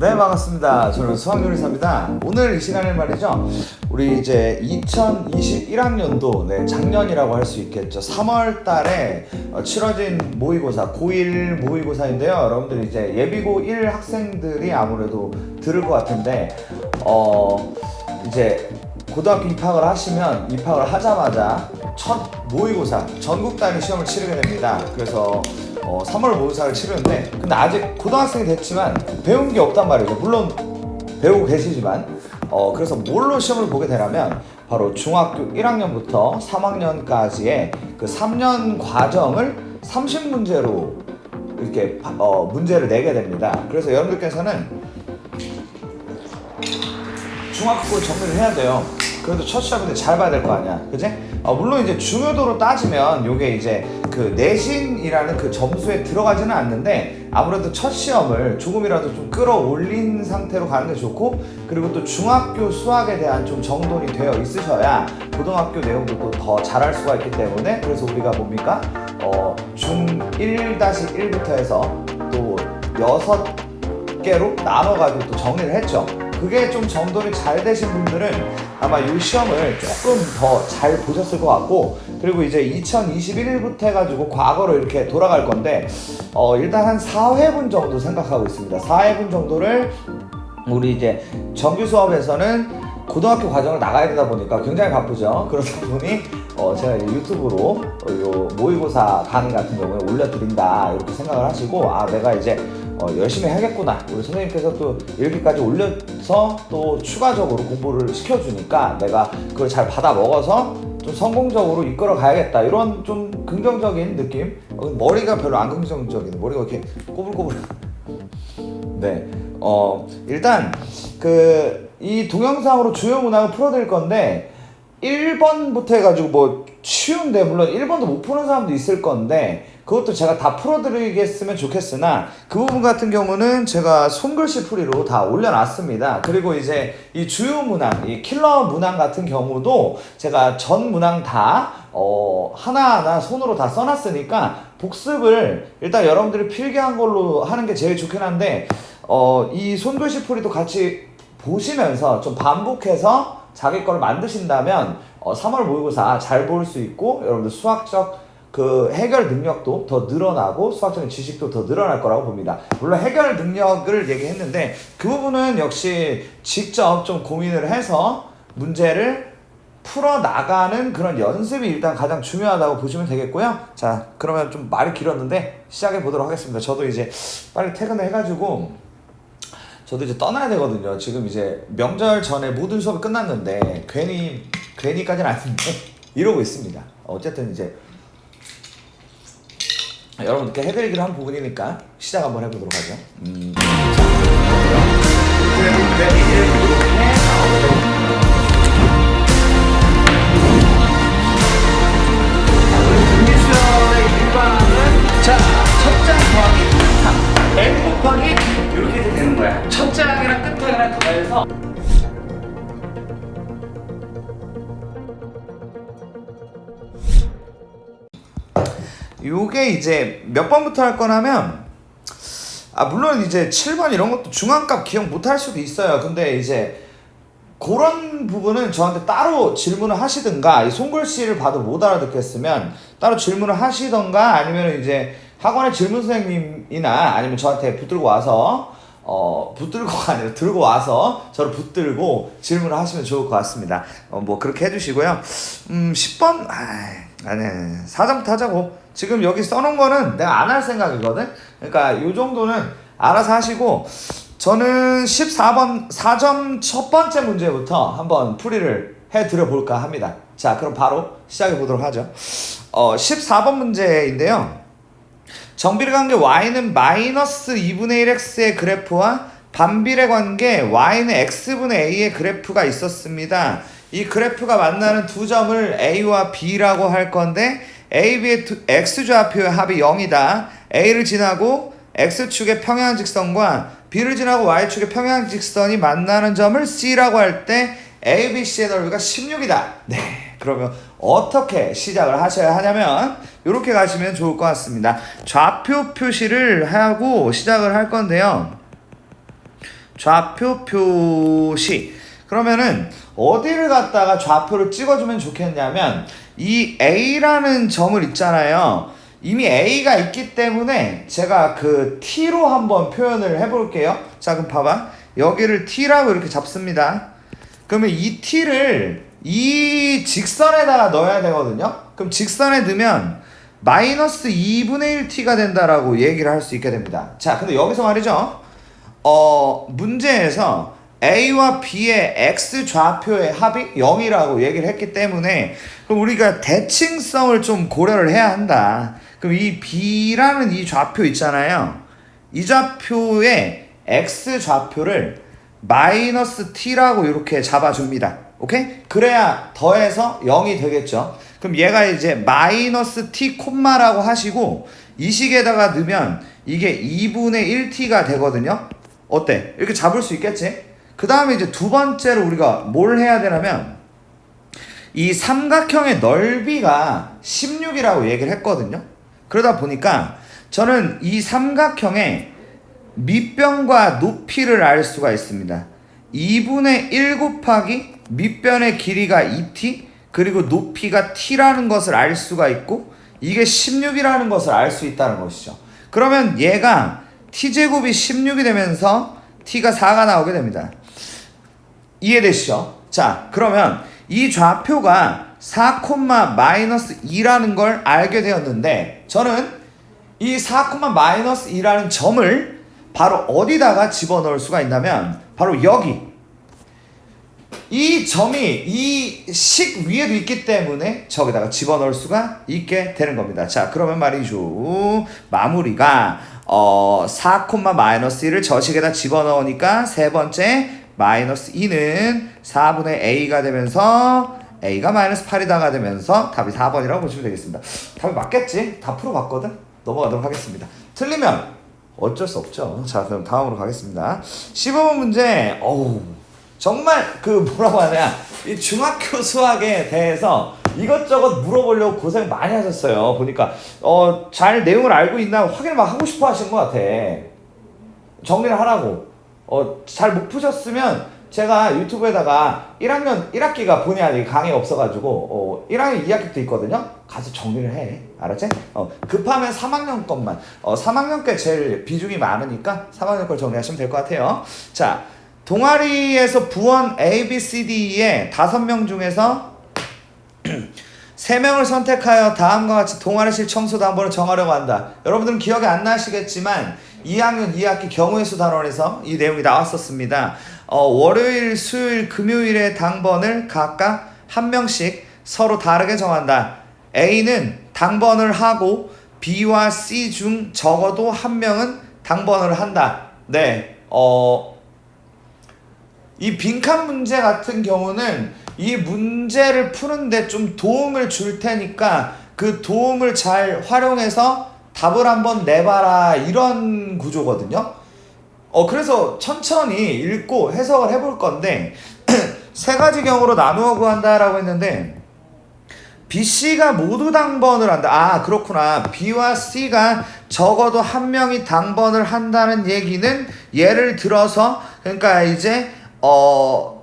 네, 반갑습니다. 저는 수학요리사입니다. 오늘 이 시간에 말이죠, 우리 이제 2021학년도 작년이라고 할 수 있겠죠. 3월 달에 치러진 모의고사, 고1 모의고사인데요. 여러분들 이제 예비고 1 학생들이 아무래도 들을 것 같은데, 이제 고등학교 입학을 하시면 입학을 하자마자 첫 모의고사, 전국 단위 시험을 치르게 됩니다. 그래서 3월 모의고사를 치르는데, 근데 아직 고등학생이 됐지만 배운 게 없단 말이죠. 물론 배우고 계시지만 그래서 뭘로 시험을 보게 되냐면 바로 중학교 1학년부터 3학년까지의 그 3년 과정을 30문제로 이렇게 문제를 내게 됩니다. 그래서 여러분들께서는 중학교 정리를 해야 돼요. 그래도 첫 시험인데 잘 봐야 될 거 아니야, 그지? 물론 이제 중요도로 따지면 요게 이제 그 내신이라는 그 점수에 들어가지는 않는데, 아무래도 첫 시험을 조금이라도 좀 끌어올린 상태로 가는 게 좋고, 그리고 또 중학교 수학에 대한 좀 정돈이 되어 있으셔야 고등학교 내용도 더 잘할 수가 있기 때문에, 그래서 우리가 뭡니까? 중 1-1부터 해서 또 6개로 나눠가지고 또 정리를 했죠. 그게 좀 정돈이 잘 되신 분들은 아마 이 시험을 조금 더 잘 보셨을 것 같고, 그리고 이제 2021부터 해가지고 과거로 이렇게 돌아갈 건데, 일단 한 4회분 정도 생각하고 있습니다. 4회분 정도를 우리 이제 정규 수업에서는 고등학교 과정을 나가야 되다 보니까 굉장히 바쁘죠. 그러다 보니 제가 이제 유튜브로 요 모의고사 강의 같은 경우에 올려드린다 이렇게 생각을 하시고, 내가 이제 열심히 해야겠구나, 우리 선생님께서 또 이렇게까지 올려서 또 추가적으로 공부를 시켜주니까 내가 그걸 잘 받아 먹어서 좀 성공적으로 이끌어 가야겠다, 이런 좀 긍정적인 느낌. 머리가 별로 안 긍정적이네. 머리가 이렇게 꼬불꼬불. 네, 일단 이 동영상으로 주요 문항을 풀어드릴 건데, 1번부터 해가지고 뭐 쉬운데, 물론 1번도 못 푸는 사람도 있을 건데 그것도 제가 다 풀어드리겠으면 좋겠으나, 그 부분 같은 경우는 제가 손글씨 풀이로 다 올려놨습니다. 그리고 이제 이 주요 문항, 이 킬러 문항 같은 경우도 제가 전 문항 다 하나하나 손으로 다 써놨으니까 복습을 일단 여러분들이 필기한 걸로 하는 게 제일 좋긴 한데, 이 손글씨 풀이도 같이 보시면서 좀 반복해서 자기 거를 만드신다면 3월 모의고사 잘 볼 수 있고, 여러분들 수학적 그 해결 능력도 더 늘어나고 수학적인 지식도 더 늘어날 거라고 봅니다. 물론 해결 능력을 얘기했는데 그 부분은 역시 직접 좀 고민을 해서 문제를 풀어나가는 그런 연습이 일단 가장 중요하다고 보시면 되겠고요. 자, 그러면 좀 말이 길었는데 시작해 보도록 하겠습니다. 저도 이제 빨리 퇴근을 해가지고 저도 이제 떠나야 되거든요. 지금 이제 명절 전에 모든 수업이 끝났는데 괜히까지는 아닌데 이러고 있습니다. 어쨌든 이제 여러분께 해드리기로 한 부분이니까 시작 한번 해보도록 하죠. 자, 첫 장 더하기 3, n 곱하기 이렇게 되는 거야. 첫 장이랑 끝장이랑 더해서 요게 이제 몇 번부터 할 거냐면, 물론 이제 7번 이런 것도 중앙값 기억 못 할 수도 있어요. 근데 이제 그런 부분은 저한테 따로 질문을 하시든가, 이 손글씨를 봐도 못 알아듣겠으면 따로 질문을 하시던가, 아니면 이제 학원의 질문 선생님이나 아니면 저한테 붙들고 와서 붙들고가 아니라 들고 와서 저를 붙들고 질문을 하시면 좋을 것 같습니다. 뭐 그렇게 해주시고요. 10번 아니 4점부터 하자고. 지금 여기 써놓은 거는 내가 안 할 생각이거든. 그러니까 요 정도는 알아서 하시고, 저는 14번 4점 첫 번째 문제부터 한번 풀이를 해드려 볼까 합니다. 자, 그럼 바로 시작해 보도록 하죠. 14번 문제인데요. 정비례 관계 y는 마이너스 2분의 1x의 그래프와 반비례 관계 y는 x분의 a의 그래프가 있었습니다. 이 그래프가 만나는 두 점을 a와 b라고 할 건데, a, b의 x좌표의 합이 0이다. a를 지나고 x축의 평행직선과 b를 지나고 y축의 평행직선이 만나는 점을 c라고 할 때 a, b, c의 넓이가 16이다. 네, 그러면 어떻게 시작을 하셔야 하냐면 이렇게 가시면 좋을 것 같습니다. 좌표 표시를 하고 시작을 할 건데요. 좌표 표시. 그러면은 어디를 갖다가 좌표를 찍어주면 좋겠냐면 이 A라는 점을 있잖아요. 이미 A가 있기 때문에 제가 그 T로 한번 표현을 해볼게요. 자, 그럼 봐봐. 여기를 T라고 이렇게 잡습니다. 그러면 이 T를 이 직선에다가 넣어야 되거든요. 그럼 직선에 넣으면 마이너스 2분의 1T가 된다라고 얘기를 할 수 있게 됩니다. 자, 근데 여기서 말이죠. 문제에서 A와 B의 X 좌표의 합이 0이라고 얘기를 했기 때문에 그럼 우리가 대칭성을 좀 고려를 해야 한다. 그럼 이 B라는 이 좌표 있잖아요. 이 좌표의 X 좌표를 마이너스 T라고 이렇게 잡아줍니다. 오케이? 그래야 더해서 0이 되겠죠. 그럼 얘가 이제 마이너스 T 콤마라고 하시고 이 식에다가 넣으면 이게 2분의 1T가 되거든요. 어때? 이렇게 잡을 수 있겠지? 그 다음에 이제 두 번째로 우리가 뭘 해야 되냐면 이 삼각형의 넓이가 16이라고 얘기를 했거든요. 그러다 보니까 저는 이 삼각형의 밑변과 높이를 알 수가 있습니다. 2분의 1 곱하기 밑변의 길이가 2t 그리고 높이가 t라는 것을 알 수가 있고 이게 16이라는 것을 알 수 있다는 것이죠. 그러면 얘가 t제곱이 16이 되면서 t가 4가 나오게 됩니다. 이해되시죠? 자, 그러면 이 좌표가 4, 마이너스 2라는 걸 알게 되었는데 저는 이 4, 마이너스 2라는 점을 바로 어디다가 집어넣을 수가 있냐면 바로 여기 이 점이 이 식 위에도 있기 때문에 저기다가 집어넣을 수가 있게 되는 겁니다. 자, 그러면 말이죠. 마무리가 4, 마이너스 1을 저 식에다 집어넣으니까 세 번째 마이너스 2는 4분의 A가 되면서 A가 마이너스 8이다가 되면서 답이 4번이라고 보시면 되겠습니다. 답이 맞겠지? 다 풀어봤거든? 넘어가도록 하겠습니다. 틀리면 어쩔 수 없죠. 자, 그럼 다음으로 가겠습니다. 15번 문제. 정말 그 뭐라고 하냐, 이 중학교 수학에 대해서 이것저것 물어보려고 고생 많이 하셨어요. 보니까 잘 내용을 알고 있나 확인을 막 하고 싶어 하신 것 같아. 정리를 하라고. 잘 못 푸셨으면 제가 유튜브에다가 1학년 1학기가 본의 아니게 강의 없어가지고 1학년 2학기 때 있거든요. 가서 정리를 해. 알았지? 급하면 3학년 것만 3학년 게 제일 비중이 많으니까 3학년 걸 정리하시면 될 것 같아요. 자, 동아리에서 부원 A, B, C, D의 5명 중에서 3명을 선택하여 다음과 같이 동아리실 청소 단번을 정하려고 한다. 여러분들은 기억이 안 나시겠지만 2학년 2학기 경우의 수 단원에서 이 내용이 나왔었습니다. 월요일, 수요일, 금요일의 당번을 각각 한 명씩 서로 다르게 정한다. A는 당번을 하고 B와 C 중 적어도 한 명은 당번을 한다. 네, 이 빈칸 문제 같은 경우는 이 문제를 푸는데 좀 도움을 줄 테니까 그 도움을 잘 활용해서 답을 한번 내봐라, 이런 구조거든요. 그래서 천천히 읽고 해석을 해볼 건데 세 가지 경우로 나누어 구한다라고 했는데 B, C가 모두 당번을 한다. 그렇구나. B와 C가 적어도 한 명이 당번을 한다는 얘기는 예를 들어서 그러니까 이제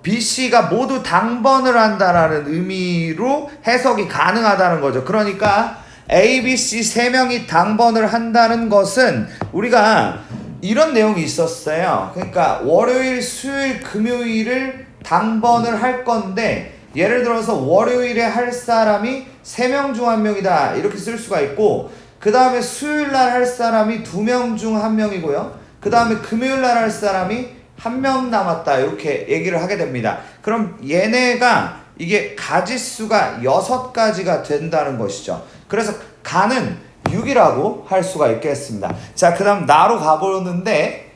B, C가 모두 당번을 한다라는 의미로 해석이 가능하다는 거죠. 그러니까 A, B, C 3명이 당번을 한다는 것은 우리가 이런 내용이 있었어요. 그러니까 월요일, 수요일, 금요일을 당번을 할 건데 예를 들어서 월요일에 할 사람이 3명 중 1명이다 이렇게 쓸 수가 있고, 그 다음에 수요일날 할 사람이 2명 중 1명이고요, 그 다음에 금요일날 할 사람이 1명 남았다 이렇게 얘기를 하게 됩니다. 그럼 얘네가 이게 가지수가 6가지가 된다는 것이죠. 그래서 가는 6이라고 할 수가 있겠습니다. 자, 그 다음 나로 가보는데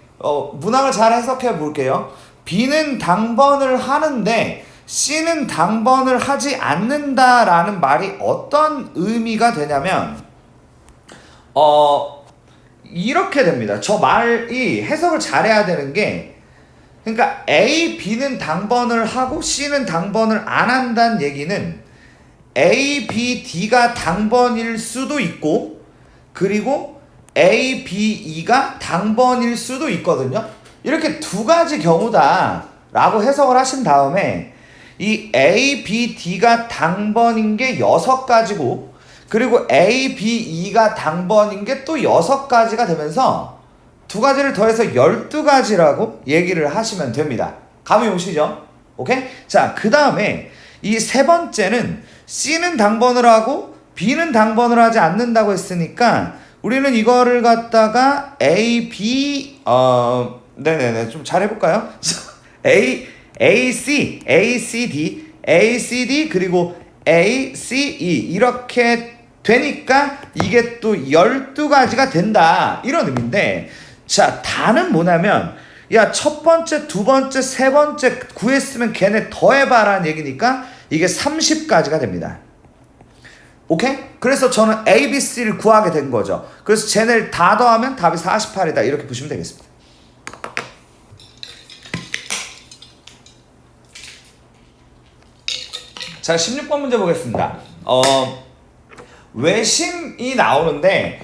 문항을 잘 해석해 볼게요. B는 당번을 하는데 C는 당번을 하지 않는다라는 말이 어떤 의미가 되냐면 이렇게 됩니다. 저 말이 해석을 잘해야 되는 게, 그러니까 A, B는 당번을 하고 C는 당번을 안 한다는 얘기는 A, B, D가 당번일 수도 있고 그리고 A, B, E가 당번일 수도 있거든요. 이렇게 두 가지 경우다 라고 해석을 하신 다음에 이 A, B, D가 당번인 게 6가지고 그리고 A, B, E가 당번인 게 또 6가지가 되면서 두 가지를 더해서 12가지라고 얘기를 하시면 됩니다. 감이 오시죠? 오케이? 자, 그 다음에 이 세 번째는 C는 당번을 하고 B는 당번을 하지 않는다고 했으니까 우리는 이거를 갖다가 A, B, 네네네. 좀 잘 해볼까요? A, C, A, C, D, A, C, D, 그리고 A, C, E. 이렇게 되니까 이게 또 12가지가 된다. 이런 의미인데, 자, 다는 뭐냐면, 야, 첫 번째, 두 번째, 세 번째 구했으면 걔네 더해봐라는 얘기니까 이게 30가지가 됩니다. 오케이? 그래서 저는 A, B, C를 구하게 된 거죠. 그래서 쟤네를 다 더하면 답이 48이다. 이렇게 보시면 되겠습니다. 자, 16번 문제 보겠습니다. 외심이 나오는데,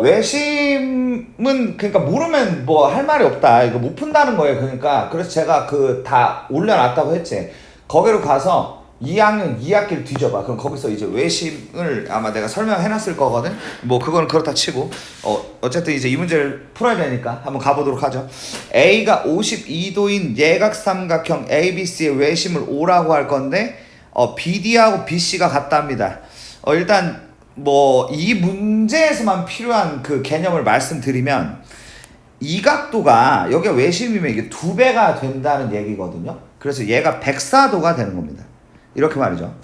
외심은, 그러니까 모르면 뭐 할 말이 없다. 이거 못 푼다는 거예요. 그러니까. 그래서 제가 다 올려놨다고 했지. 거기로 가서 2학년 2학기를 뒤져봐. 그럼 거기서 이제 외심을 아마 내가 설명해놨을 거거든. 뭐 그거는 그렇다 치고. 어쨌든 이제 이 문제를 풀어야 되니까 한번 가보도록 하죠. A가 52도인 예각삼각형 ABC의 외심을 5라고 할 건데, BD하고 BC가 같답니다. 일단 뭐 이 문제에서만 필요한 그 개념을 말씀드리면 이 각도가 여기가 외심이면 이게 2배가 된다는 얘기거든요. 그래서 얘가 104도가 되는 겁니다. 이렇게 말이죠.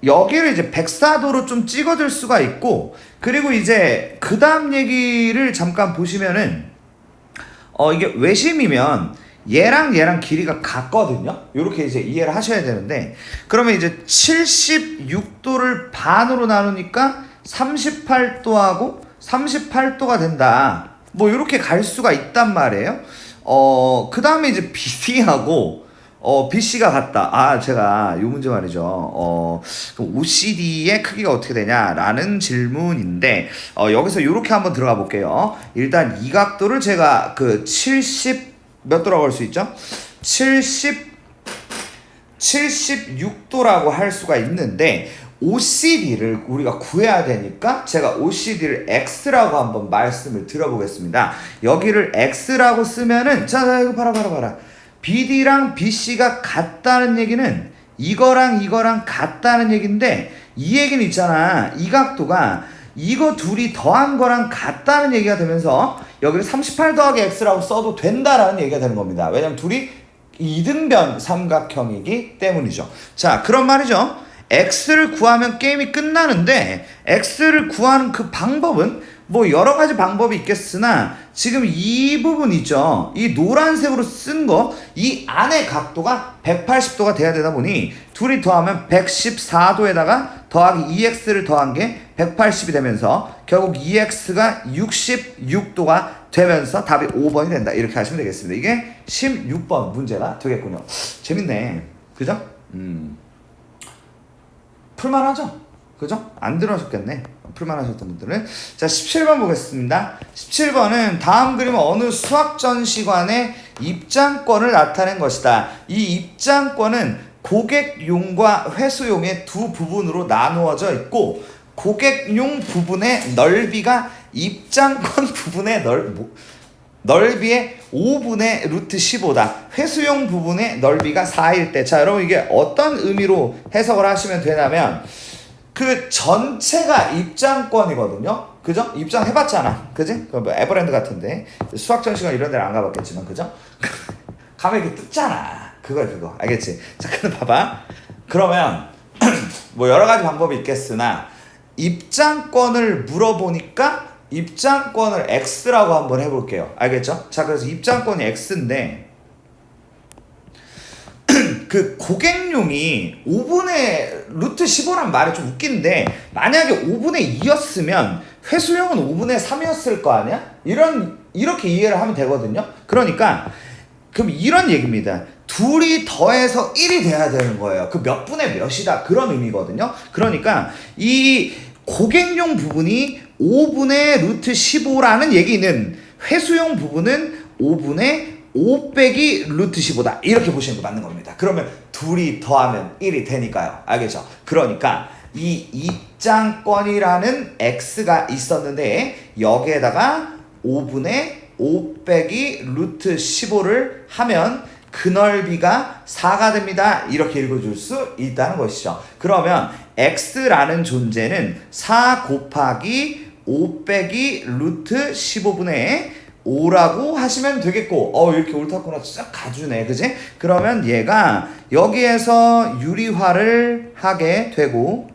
여기를 이제 104도로 좀 찍어줄 수가 있고, 그리고 이제 그 다음 얘기를 잠깐 보시면은 이게 외심이면 얘랑 얘랑 길이가 같거든요. 이렇게 이제 이해를 하셔야 되는데, 그러면 이제 76도를 반으로 나누니까 38도하고 38도가 된다. 뭐 이렇게 갈 수가 있단 말이에요. 그 다음에 이제 BD하고 BC가 같다. 제가 이 문제 말이죠. 그럼 OCD의 크기가 어떻게 되냐라는 질문인데, 여기서 이렇게 한번 들어가 볼게요. 일단 이 각도를 제가 그 70 몇 도라고 할 수 있죠? 76도라고 할 수가 있는데, OCD를 우리가 구해야 되니까 제가 OCD를 X라고 한번 말씀을 드려보겠습니다. 여기를 X라고 쓰면은, 자, 이거 봐라. BD랑 BC가 같다는 얘기는 이거랑 이거랑 같다는 얘기인데, 이 얘기는 있잖아. 이 각도가 이거 둘이 더한 거랑 같다는 얘기가 되면서 여기를 38 더하기 X라고 써도 된다라는 얘기가 되는 겁니다. 왜냐면 둘이 이등변 삼각형이기 때문이죠. 자, 그런 말이죠. X를 구하면 게임이 끝나는데, X를 구하는 그 방법은 뭐 여러 가지 방법이 있겠으나, 지금 이 부분 있죠. 이 노란색으로 쓴 거, 이 안의 각도가 180도가 돼야 되다 보니 둘이 더하면 114도에다가 더하기 2x를 더한 게 180이 되면서 결국 2x가 66도가 되면서 답이 5번이 된다. 이렇게 하시면 되겠습니다. 이게 16번 문제가 되겠군요. 재밌네. 그죠? 풀만하죠? 그죠? 안 들어셨겠네. 풀만하셨던 분들은. 자, 17번 보겠습니다. 17번은 다음 그림은 어느 수학 전시관의 입장권을 나타낸 것이다. 이 입장권은 고객용과 회수용의 두 부분으로 나누어져 있고, 고객용 부분의 넓이가 입장권 부분의 넓이의 5분의 루트 15다. 회수용 부분의 넓이가 4일 때. 자, 여러분 이게 어떤 의미로 해석을 하시면 되냐면, 그 전체가 입장권이거든요. 그죠? 입장해봤잖아. 그지? 뭐 에버랜드 같은데. 수학 전시관 이런 데는 안 가봤겠지만, 그죠? 가면 이렇게 뜯잖아. 그거. 알겠지? 자, 근데 봐봐. 그러면, 뭐 여러 가지 방법이 있겠으나, 입장권을 물어보니까, 입장권을 X라고 한번 해볼게요. 알겠죠? 자, 그래서 입장권이 X인데, 그 고객용이 5분의 루트 15란 말이 좀 웃긴데, 만약에 5분의 2였으면 회수용은 5분의 3이었을 거 아니야? 이렇게 이해를 하면 되거든요. 그러니까 그럼 이런 얘기입니다. 둘이 더해서 1이 돼야 되는 거예요. 그 몇 분의 몇이다, 그런 의미거든요. 그러니까 이 고객용 부분이 5분의 루트 15라는 얘기는 회수용 부분은 5분의 5 빼기 루트 15다. 이렇게 보시는 게 맞는 겁니다. 그러면 둘이 더하면 1이 되니까요. 알겠죠? 그러니까 이 입장권이라는 x가 있었는데 여기에다가 5분의 5 빼기 루트 15를 하면 그 넓이가 4가 됩니다. 이렇게 읽어줄 수 있다는 것이죠. 그러면 x라는 존재는 4 곱하기 5 빼기 루트 15분의 5라고 하시면 되겠고, 이렇게 옳다구나 쫙 가주네, 그지? 그러면 얘가 여기에서 유리화를 하게 되고,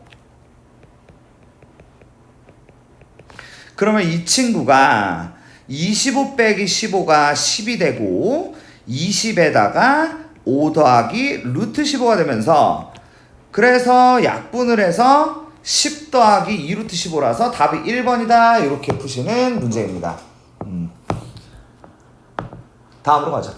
그러면 이 친구가 25 빼기 15가 10이 되고 20에다가 5 더하기 루트 15가 되면서, 그래서 약분을 해서 10 더하기 2 루트 15라서 답이 1번이다. 이렇게 푸시는 문제입니다. 다음으로 가자.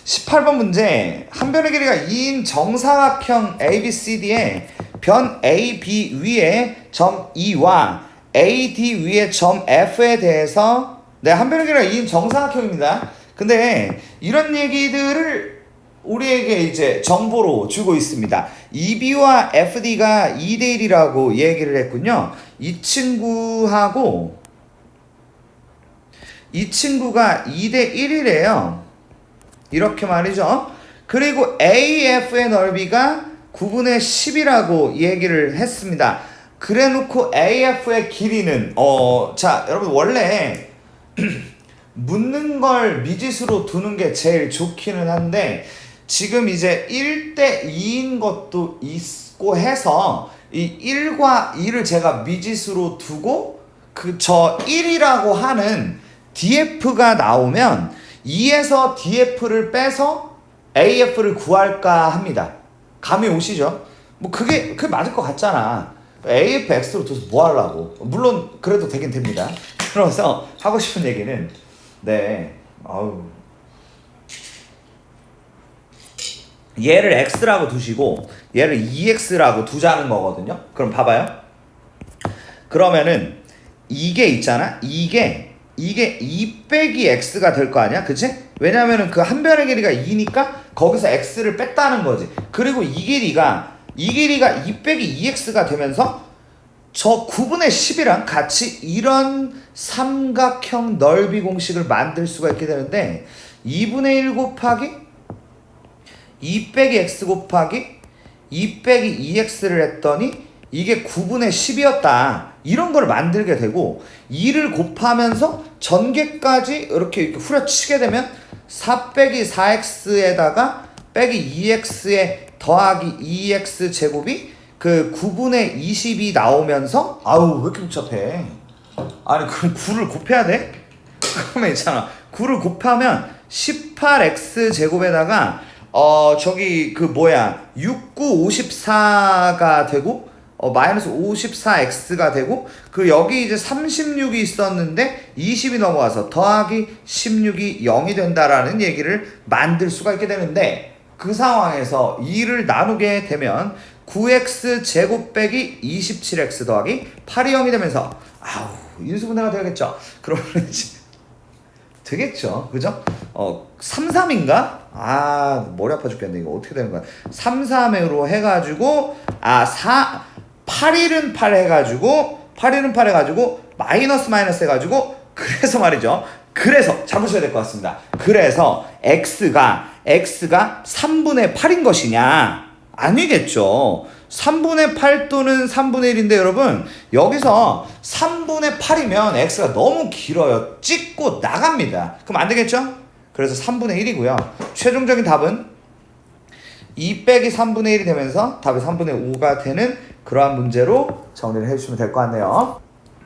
18번 문제. 한 변의 길이가 2인 정사각형 ABCD에 변 AB 위에 점 E와 AD 위에 점 F에 대해서, 네, 한 변의 길이가 2인 정사각형입니다. 근데 이런 얘기들을 우리에게 이제 정보로 주고 있습니다. EB와 FD가 2대 1이라고 얘기를 했군요. 이 친구가 2대 1이래요. 이렇게 말이죠. 그리고 AF의 넓이가 9분의 10이라고 얘기를 했습니다. 그래 놓고 AF의 길이는 자, 여러분 원래 묻는 걸 미지수로 두는 게 제일 좋기는 한데, 지금 이제 1대 2인 것도 있고 해서 이 1과 2를 제가 미지수로 두고 저 1이라고 하는 DF가 나오면 2에서 DF를 빼서 AF를 구할까 합니다. 감이 오시죠? 뭐 그게 맞을 것 같잖아. AF X로 둬서 뭐 하려고. 물론 그래도 되긴 됩니다. 그래서 하고 싶은 얘기는, 네, 얘를 X라고 두시고 얘를 2X라고 두자는 거거든요. 그럼 봐봐요. 그러면은 이게 있잖아. 이게 2 빼기 X가 될 거 아니야? 그치? 왜냐면은 그 한 변의 길이가 2니까 거기서 X를 뺐다는 거지. 그리고 이 길이가 2 빼기 2X가 되면서 저 9분의 10이랑 같이 이런 삼각형 넓이 공식을 만들 수가 있게 되는데, 2분의 1 곱하기 2 빼기 X 곱하기 2 빼기 2X를 했더니 이게 9분의 10이었다. 이런 걸 만들게 되고, 2를 곱하면서 전개까지 이렇게 후려치게 되면 4 빼기 4X에다가 빼기 2X에 더하기 2X 제곱이 그 9분의 20이 나오면서, 아우 왜 이렇게 복잡해. 아니 그럼 9를 곱해야 돼? 그러면 있잖아, 9를 곱하면 18X 제곱에다가 저기 그 뭐야 69 54가 되고 마이너스 54x가 되고, 그 여기 이제 36이 있었는데 20이 넘어가서 더하기 16이 0이 된다라는 얘기를 만들 수가 있게 되는데, 그 상황에서 2를 나누게 되면 9x 제곱 빼기 27x 더하기 8이 0이 되면서, 아우 인수분해가 되겠죠. 그러면 이제 되겠죠. 그죠? 3, 3인가? 머리 아파 죽겠네. 이거 어떻게 되는 거야? 3, 3으로 해가지고 8일은 8 해가지고 마이너스 해가지고, 그래서 말이죠. 그래서 잡으셔야 될 것 같습니다. 그래서 x가 3분의 8인 것이냐? 아니겠죠. 3분의 8 또는 3분의 1인데 여러분, 여기서 3분의 8이면 x가 너무 길어요. 찍고 나갑니다. 그럼 안 되겠죠? 그래서 3분의 1이고요. 최종적인 답은 2 빼기 3분의 1이 되면서 답이 3분의 5가 되는 그러한 문제로 정리를 해주시면 될 것 같네요.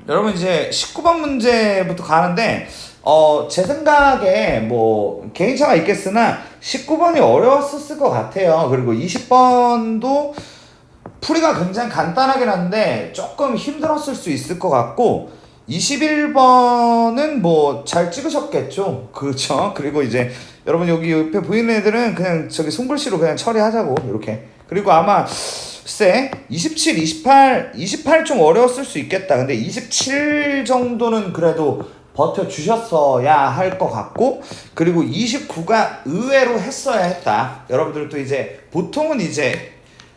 여러분 이제 19번 문제부터 가는데, 제 생각에 뭐 개인차가 있겠으나 19번이 어려웠을 것 같아요. 그리고 20번도 풀이가 굉장히 간단하긴 한데 조금 힘들었을 수 있을 것 같고, 21번은 뭐 잘 찍으셨겠죠. 그렇죠. 그리고 이제 여러분 여기 옆에 보이는 애들은 그냥 저기 손글씨로 그냥 처리하자고 이렇게. 그리고 아마 글쎄 27, 28 좀 어려웠을 수 있겠다. 근데 27 정도는 그래도 버텨주셨어야 할 것 같고, 그리고 29가 의외로 했어야 했다. 여러분들도 이제 보통은 이제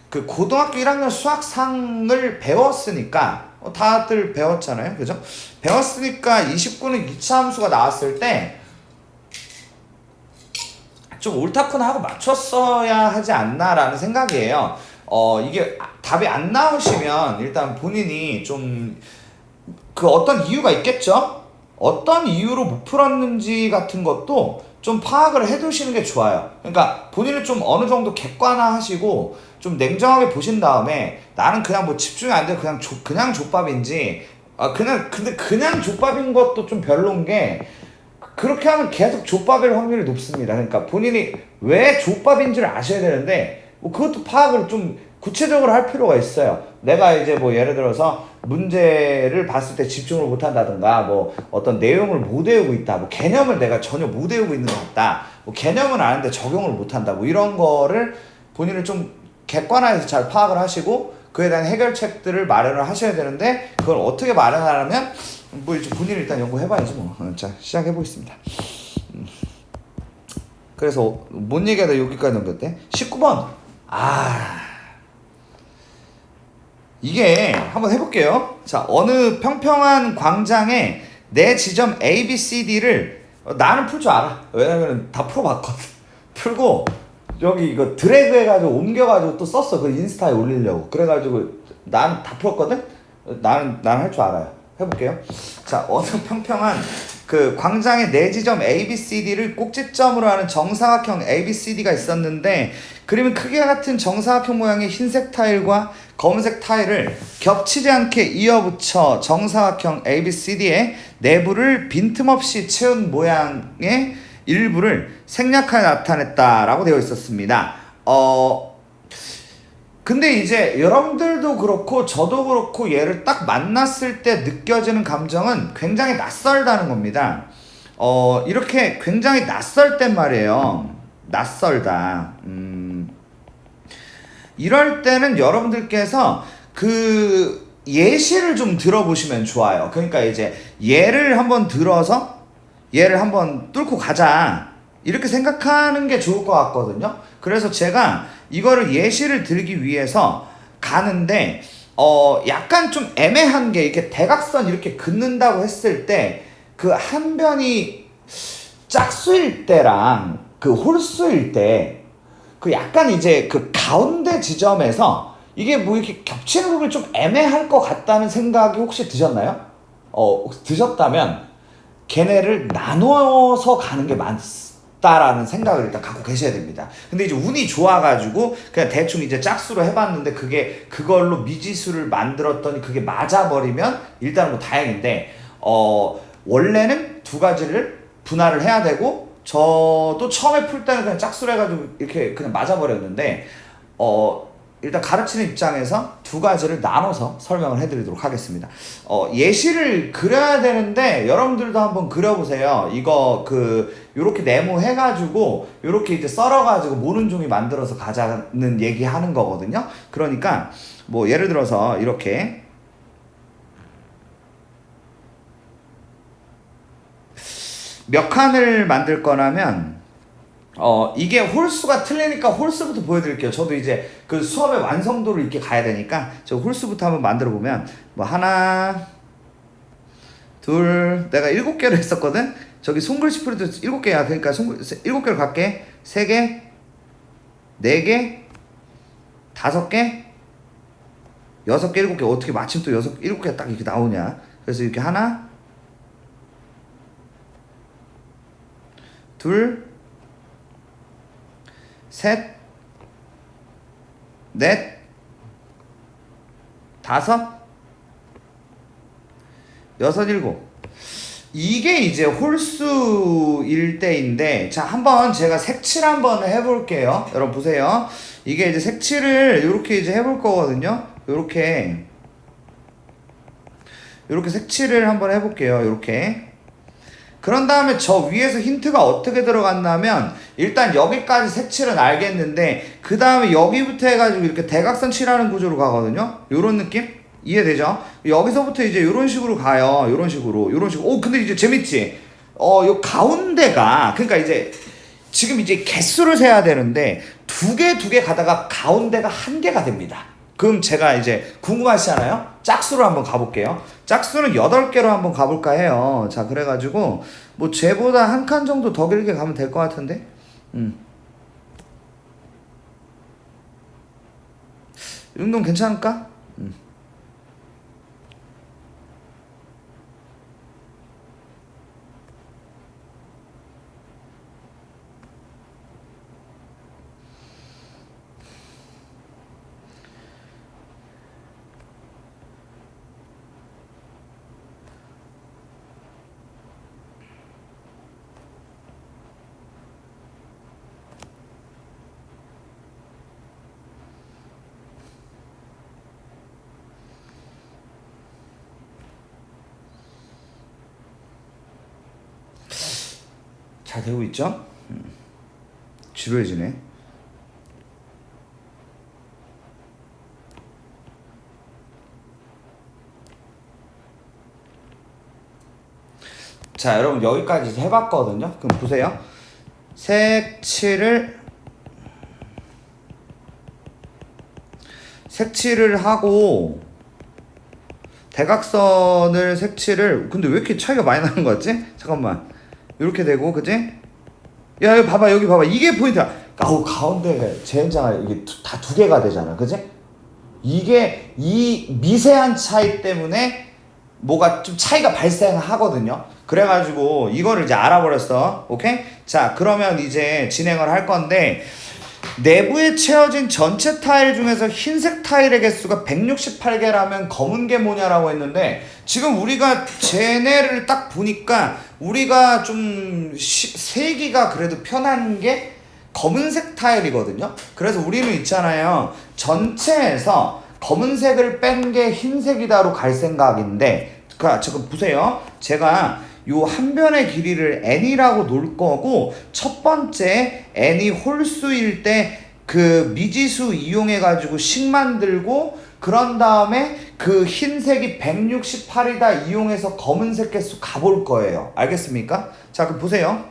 그 고등학교 1학년 수학상을 배웠으니까 다들 배웠잖아요, 그죠? 배웠으니까 29는 2차 함수가 나왔을 때 좀 옳다구나 하고 맞췄어야 하지 않나라는 생각이에요. 이게 답이 안 나오시면 일단 본인이 좀 그 어떤 이유가 있겠죠? 어떤 이유로 못 풀었는지 같은 것도 좀 파악을 해두시는 게 좋아요. 그러니까 본인을 좀 어느 정도 객관화하시고 좀 냉정하게 보신 다음에 나는 그냥 뭐 집중이 안 돼 그냥 족밥인지 근데 그냥 족밥인 것도 좀 별로인 게 그렇게 하면 계속 족밥일 확률이 높습니다. 그러니까 본인이 왜 족밥인지를 아셔야 되는데 뭐 그것도 파악을 좀 구체적으로 할 필요가 있어요. 내가 이제 뭐 예를 들어서 문제를 봤을 때 집중을 못한다든가 뭐 어떤 내용을 못 외우고 있다, 뭐 개념을 내가 전혀 못 외우고 있는 것 같다, 뭐 개념은 아는데 적용을 못한다, 뭐 이런 거를 본인을 좀 객관화해서 잘 파악을 하시고 그에 대한 해결책들을 마련을 하셔야 되는데 그걸 어떻게 마련하려면 뭐 이제 본인이 일단 연구해봐야지 뭐. 자, 시작해보겠습니다. 그래서 뭔 얘기하다 여기까지 넘겼대? 19번. 이게 한번 해볼게요. 자, 어느 평평한 광장에 내 지점 A, B, C, D를 나는 풀 줄 알아. 왜냐면 다 풀어봤거든. 풀고 여기 이거 드래그 해가지고 옮겨가지고 또 썼어. 그 인스타에 올리려고. 그래가지고 나는 다 풀었거든. 나는 할 줄 알아요. 해볼게요. 자, 어느 평평한 그 광장에 네 지점 A, B, C, D를 꼭지점으로 하는 정사각형 A, B, C, D가 있었는데 그림은 크기가 같은 정사각형 모양의 흰색 타일과 검은색 타일을 겹치지 않게 이어붙여 정사각형 A, B, C, D의 내부를 빈틈없이 채운 모양의 일부를 생략하여 나타냈다라고 되어 있었습니다. 근데 이제 여러분들도 그렇고 저도 그렇고 얘를 딱 만났을 때 느껴지는 감정은 굉장히 낯설다는 겁니다. 이렇게 굉장히 낯설 땐 말이에요. 낯설다. 이럴 때는 여러분들께서 그 예시를 좀 들어보시면 좋아요. 그러니까 이제 얘를 한번 들어서 얘를 한번 뚫고 가자 이렇게 생각하는 게 좋을 것 같거든요. 그래서 제가 이거를 예시를 들기 위해서 가는데 약간 좀 애매한 게 이렇게 대각선 이렇게 긋는다고 했을 때 그 한 변이 짝수일 때랑 그 홀수일 때 그 약간 이제 그 가운데 지점에서 이게 뭐 이렇게 겹치는 부분이 좀 애매할 것 같다는 생각이 혹시 드셨나요? 드셨다면 걔네를 나눠서 가는 게 맞다라는 생각을 일단 갖고 계셔야 됩니다. 근데 이제 운이 좋아가지고 그냥 대충 이제 짝수로 해봤는데 그걸로 미지수를 만들었더니 그게 맞아버리면 일단 뭐 다행인데 원래는 두 가지를 분할을 해야 되고 저도 처음에 풀 때는 그냥 짝수로 해가지고 이렇게 그냥 맞아버렸는데 일단 가르치는 입장에서 두 가지를 나눠서 설명을 해드리도록 하겠습니다. 예시를 그려야 되는데 여러분들도 한번 그려보세요. 이거 요렇게 네모해가지고 요렇게 이제 썰어가지고 모른 종이 만들어서 가자는 얘기하는 거거든요. 그러니까 뭐 예를 들어서 이렇게 몇 칸을 만들 거라면 이게 홀수가 틀리니까 홀수부터 보여드릴게요. 저도 이제 그 수업의 완성도를 이렇게 가야 되니까 저 홀수부터 한번 만들어 보면 뭐 하나 둘 내가 7개를 했었거든. 저기 손글씨 풀이도 7개야. 그러니까 7개를 갈게. 3개 4개 5개 6개 7개 어떻게 마침 또 7개가 딱 이렇게 나오냐. 그래서 이렇게 하나 둘 셋, 넷, 다섯, 여섯, 일곱. 이게 이제 홀수일 때인데, 자, 한번 제가 색칠 한번 해볼게요. 여러분 보세요. 이게 이제 색칠을 이렇게 이제 해볼 거거든요. 요렇게 색칠을 한번 해볼게요. 요렇게. 그런 다음에 저 위에서 힌트가 어떻게 들어갔냐면 일단 여기까지 색칠은 알겠는데 그 다음에 여기부터 해가지고 이렇게 대각선 칠하는 구조로 가거든요. 요런 느낌? 이해되죠? 여기서부터 이제 이런 식으로 가요. 이런 식으로. 오, 근데 이제 재밌지? 요 가운데가, 그러니까 이제 지금 이제 개수를 세야 되는데 두 개 가다가 가운데가 한 개가 됩니다. 그럼 제가 이제 궁금하시잖아요? 짝수로 한번 가볼게요. 짝수는 8개로 한번 가볼까 해요. 자, 그래가지고 뭐 쟤보다 한 칸 정도 더 길게 가면 될 것 같은데? 이 정도는 괜찮을까? 잘 되고 있죠? 지루해지네. 자, 여러분 여기까지 해봤거든요. 그럼 보세요. 색칠을 하고 대각선을 색칠을, 근데 왜 이렇게 차이가 많이 나는 거 같지? 잠깐만. 이렇게 되고, 그지? 야, 여기 봐봐, 여기 봐봐. 이게 포인트야. 아우, 가운데 재현장을 이게 다 두 개가 되잖아, 그지? 이게 이 미세한 차이 때문에 뭐가 좀 차이가 발생하거든요. 그래가지고 이거를 이제 알아버렸어. 오케이? 자, 그러면 이제 진행을 할 건데, 내부에 채워진 전체 타일 중에서 흰색 타일의 개수가 168개라면 검은 게 뭐냐라고 했는데, 지금 우리가 쟤네를 딱 보니까 우리가 좀 세기가 그래도 편한 게 검은색 타일이거든요. 그래서 우리는 있잖아요, 전체에서 검은색을 뺀 게 흰색이다로 갈 생각인데, 그러니까 지금 보세요. 제가 요 한 변의 길이를 n이라고 놓을 거고, 첫 번째 n이 홀수일 때 그 미지수 이용해 가지고 식 만들고, 그런 다음에 그 흰색이 168이다 이용해서 검은색 개수 가볼 거예요. 알겠습니까? 자, 그럼 보세요.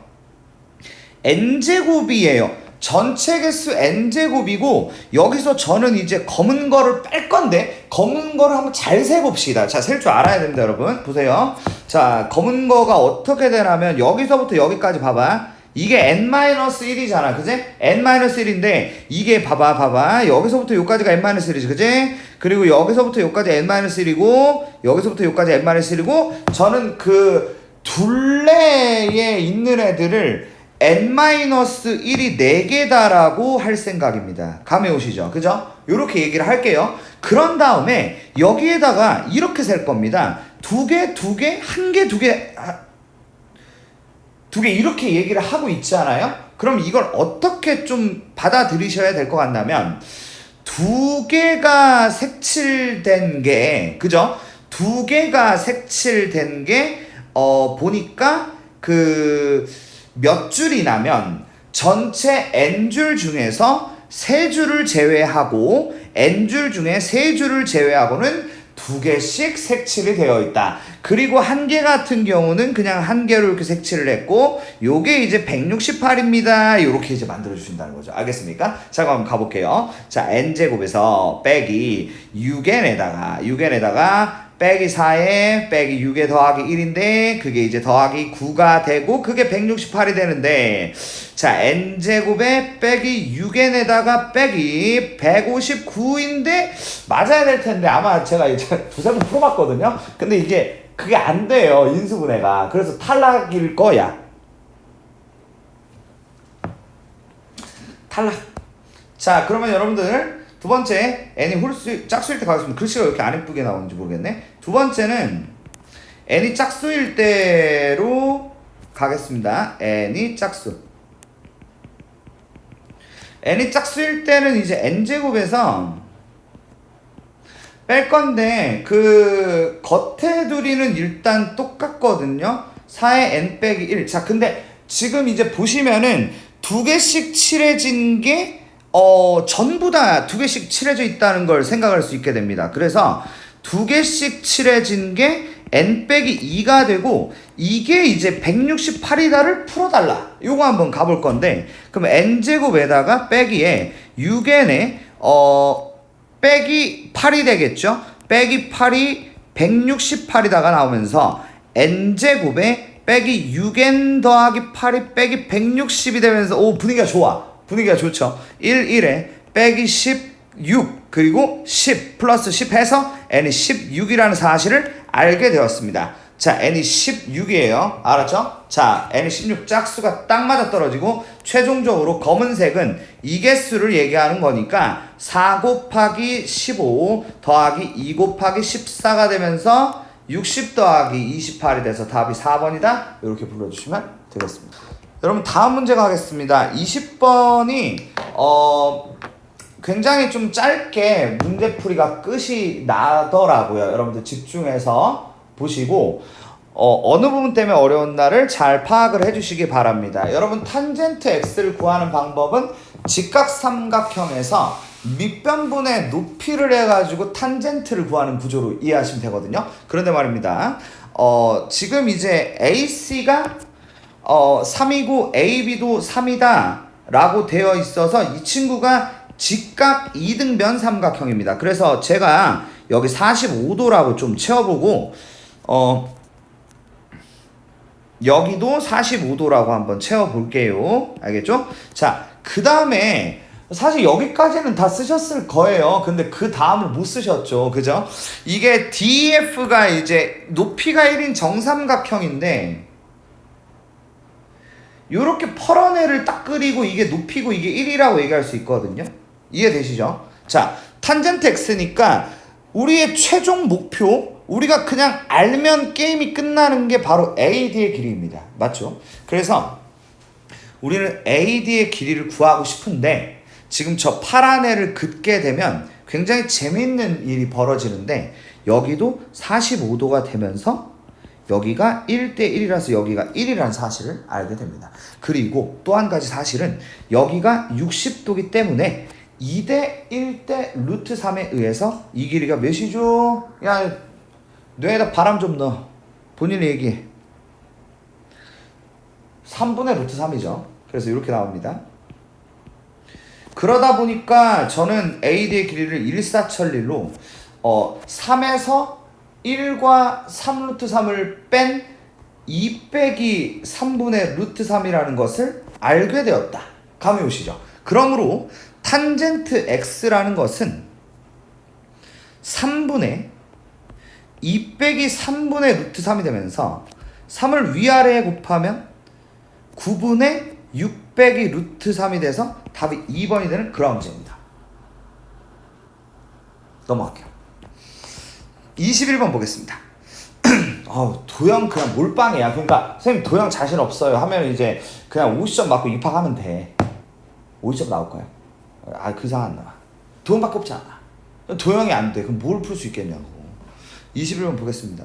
n제곱이에요. 전체 개수 n제곱이고, 여기서 저는 이제 검은 거를 뺄 건데, 검은 거를 한번 잘 세봅시다. 자, 셀 줄 알아야 됩니다, 여러분. 보세요. 자, 검은 거가 어떻게 되냐면, 여기서부터 여기까지 봐봐. 이게 n-1이잖아, 그지? n-1인데, 이게 봐봐. 여기서부터 여기까지가 n-1이지, 그지? 그리고 여기서부터 여기까지 n-1이고, 여기서부터 여기까지 n-1이고, 저는 그 둘레에 있는 애들을 n-1이 4개다라고 할 생각입니다. 감이 오시죠? 그죠? 요렇게 얘기를 할게요. 그런 다음에 여기에다가 이렇게 셀 겁니다. 두 개, 한 개, 두 개 이렇게 얘기를 하고 있잖아요? 그럼 이걸 어떻게 좀 받아들이셔야 될 것 같냐면, 두 개가 색칠된 게, 그죠? 두 개가 색칠된 게, 보니까 몇 줄이 나면 전체 n줄 중에서 3줄을 제외하고 n줄 중에 3줄을 제외하고는 2개씩 색칠이 되어 있다. 그리고 한 개 같은 경우는 그냥 한 개로 이렇게 색칠을 했고, 요게 이제 168입니다. 요렇게 이제 만들어 주신다는 거죠. 알겠습니까? 자, 그럼 가볼게요. 자, n제곱에서 빼기 6n에다가 빼기 4에 빼기 6에 더하기 1인데, 그게 이제 더하기 9가 되고, 그게 168이 되는데, 자, n제곱에 빼기 6n에다가 빼기 159인데 맞아야 될 텐데, 아마 제가 이제 두세 번 풀어봤거든요. 근데 이게 그게 안 돼요, 인수분해가. 그래서 탈락일 거야. 탈락. 자, 그러면 여러분들 두 번째, n이 짝수일 때 가겠습니다. 글씨가 왜 이렇게 안 예쁘게 나오는지 모르겠네. 두 번째는 n이 짝수일 때로 가겠습니다. n이 짝수. n이 짝수일 때는 이제 n제곱에서 뺄 건데, 그 겉에 둘이는 일단 똑같거든요. 4에 n 빼기 1. 자, 근데 지금 이제 보시면은 2개씩 칠해진 게 전부 다 2개씩 칠해져 있다는 걸 생각할 수 있게 됩니다. 그래서 두 개씩 칠해진 게 n 빼기 2가 되고 이게 이제 168이다를 풀어달라. 요거 한번 가볼 건데 그럼 n제곱에다가 빼기에 6n에 빼기 8이 되겠죠. 빼기 8이 168이다가 나오면서 n제곱에 빼기 6n 더하기 8이 빼기 160이 되면서 오 분위기가 좋아. 분위기가 좋죠. 1, 1에 빼기 16 그리고 10 플러스 10 해서 n이 16이라는 사실을 알게 되었습니다. 자, n이 16이에요. 알았죠? 자, n이 16 짝수가 딱 맞아 떨어지고 최종적으로 검은색은 이 개수를 얘기하는 거니까 4 곱하기 15 더하기 2 곱하기 14가 되면서 60 더하기 28이 돼서 답이 4번이다. 이렇게 불러주시면 되겠습니다. 여러분 다음 문제 가겠습니다. 20번이 굉장히 좀 짧게 문제풀이가 끝이 나더라고요. 여러분들 집중해서 보시고 어느 부분 때문에 어려운 날을 잘 파악을 해주시기 바랍니다. 여러분 탄젠트 x를 구하는 방법은 직각삼각형에서 밑변분의 높이를 해가지고 탄젠트를 구하는 구조로 이해하시면 되거든요. 그런데 말입니다. 지금 이제 AC가 3이고 AB도 3이다 라고 되어 있어서 이 친구가 직각 2등변 삼각형입니다. 그래서 제가 여기 45도라고 좀 채워보고 여기도 45도라고 한번 채워볼게요. 알겠죠? 자, 그 다음에 사실 여기까지는 다 쓰셨을 거예요. 근데 그 다음을 못 쓰셨죠. 그죠? 이게 DEF가 이제 높이가 1인 정삼각형인데 요렇게 펄어내를 딱 그리고 이게 높이고 이게 1이라고 얘기할 수 있거든요. 이해되시죠? 자, 탄젠트 x니까 우리의 최종 목표 우리가 그냥 알면 게임이 끝나는 게 바로 AD의 길이입니다. 맞죠? 그래서 우리는 AD의 길이를 구하고 싶은데 지금 저 파란 애를 긋게 되면 굉장히 재밌는 일이 벌어지는데 여기도 45도가 되면서 여기가 1대 1이라서 여기가 1이라는 사실을 알게 됩니다. 그리고 또 한 가지 사실은 여기가 60도기 때문에 2대 1대 루트 3에 의해서 이 길이가 몇이죠? 야, 뇌에다 바람 좀 넣어. 본인이 얘기해. 3분의 루트 3이죠. 그래서 이렇게 나옵니다. 그러다 보니까 저는 AD의 길이를 일사천리로 3에서 1과 3 루트 3을 뺀 2 빼기 3분의 루트 3이라는 것을 알게 되었다. 감이 오시죠? 그러므로 탄젠트 x라는 것은 3분의 2 빼기 3분의 루트 3이 되면서 3을 위아래에 곱하면 9분의 6 빼기 루트 3이 돼서 답이 2번이 되는 그런 문제입니다. 넘어갈게요. 21번 보겠습니다. 도형 그냥 몰빵이야. 그러니까 선생님 도형 자신 없어요 하면 이제 그냥 50점 맞고 입학하면 돼. 50점 나올 거야. 그 이상 안 나와. 도형밖에 없지 않아. 도형이 안 돼. 그럼 뭘 풀 수 있겠냐고. 21번 보겠습니다.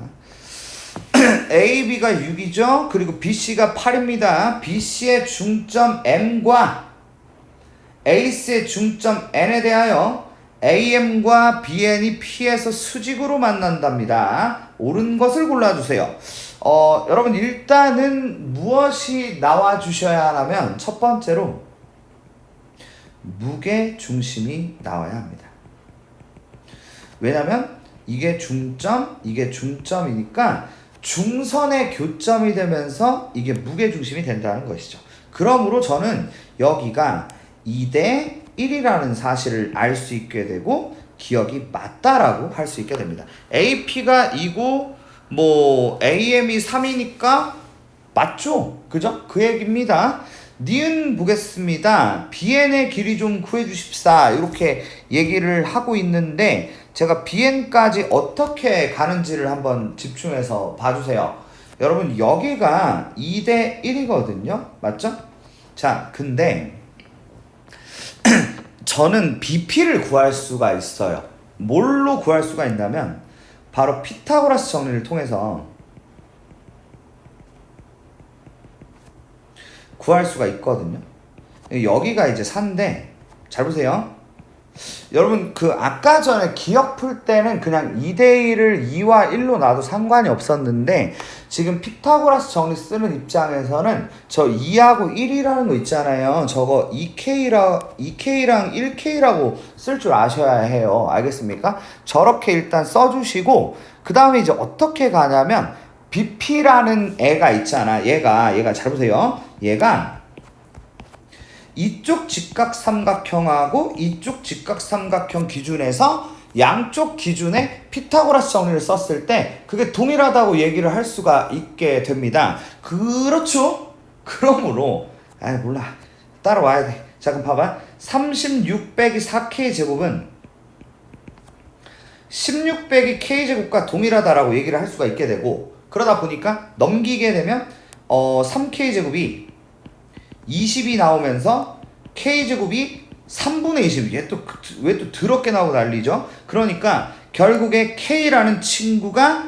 AB가 6이죠. 그리고 BC가 8입니다. BC의 중점 M과 AC의 중점 N에 대하여 AM과 BN이 P에서 수직으로 만난답니다. 옳은 것을 골라주세요. 여러분 일단은 무엇이 나와주셔야 하냐면 첫 번째로 무게중심이 나와야 합니다. 왜냐면 이게 중점, 이게 중점이니까 중선의 교점이 되면서 이게 무게중심이 된다는 것이죠. 그러므로 저는 여기가 2대 1이라는 사실을 알 수 있게 되고 기억이 맞다라고 할 수 있게 됩니다. AP가 2고 뭐 AM이 3이니까 맞죠? 그죠? 그 얘기입니다. 니은 보겠습니다. BN의 길이 좀 구해주십사 이렇게 얘기를 하고 있는데 제가 BN까지 어떻게 가는지를 한번 집중해서 봐주세요. 여러분 여기가 2대 1이거든요. 맞죠? 자, 근데 저는 BP를 구할 수가 있어요. 뭘로 구할 수가 있냐면 바로 피타고라스 정리를 통해서 구할 수가 있거든요. 여기가 이제 4인데 잘 보세요. 여러분 그 아까 전에 기억 풀 때는 그냥 2대1을 2와 1로 놔도 상관이 없었는데 지금 피타고라스 정리 쓰는 입장에서는 저 2하고 1이라는 거 있잖아요. 저거 2K랑 1K라고 쓸 줄 아셔야 해요. 알겠습니까? 저렇게 일단 써주시고 그 다음에 이제 어떻게 가냐면 BP라는 애가 있잖아. 얘가 잘 보세요. 얘가 이쪽 직각삼각형하고 이쪽 직각삼각형 기준에서 양쪽 기준에 피타고라스 정리를 썼을 때 그게 동일하다고 얘기를 할 수가 있게 됩니다. 그렇죠? 그러므로 몰라. 따라와야 돼. 잠깐 봐봐. 36 빼기 4K 제곱은 16 빼기 K 제곱과 동일하다라고 얘기를 할 수가 있게 되고 그러다 보니까 넘기게 되면 3K 제곱이 20이 나오면서 K제곱이 3분의 20. 왜 또 더럽게 나오고 난리죠? 그러니까 결국에 K라는 친구가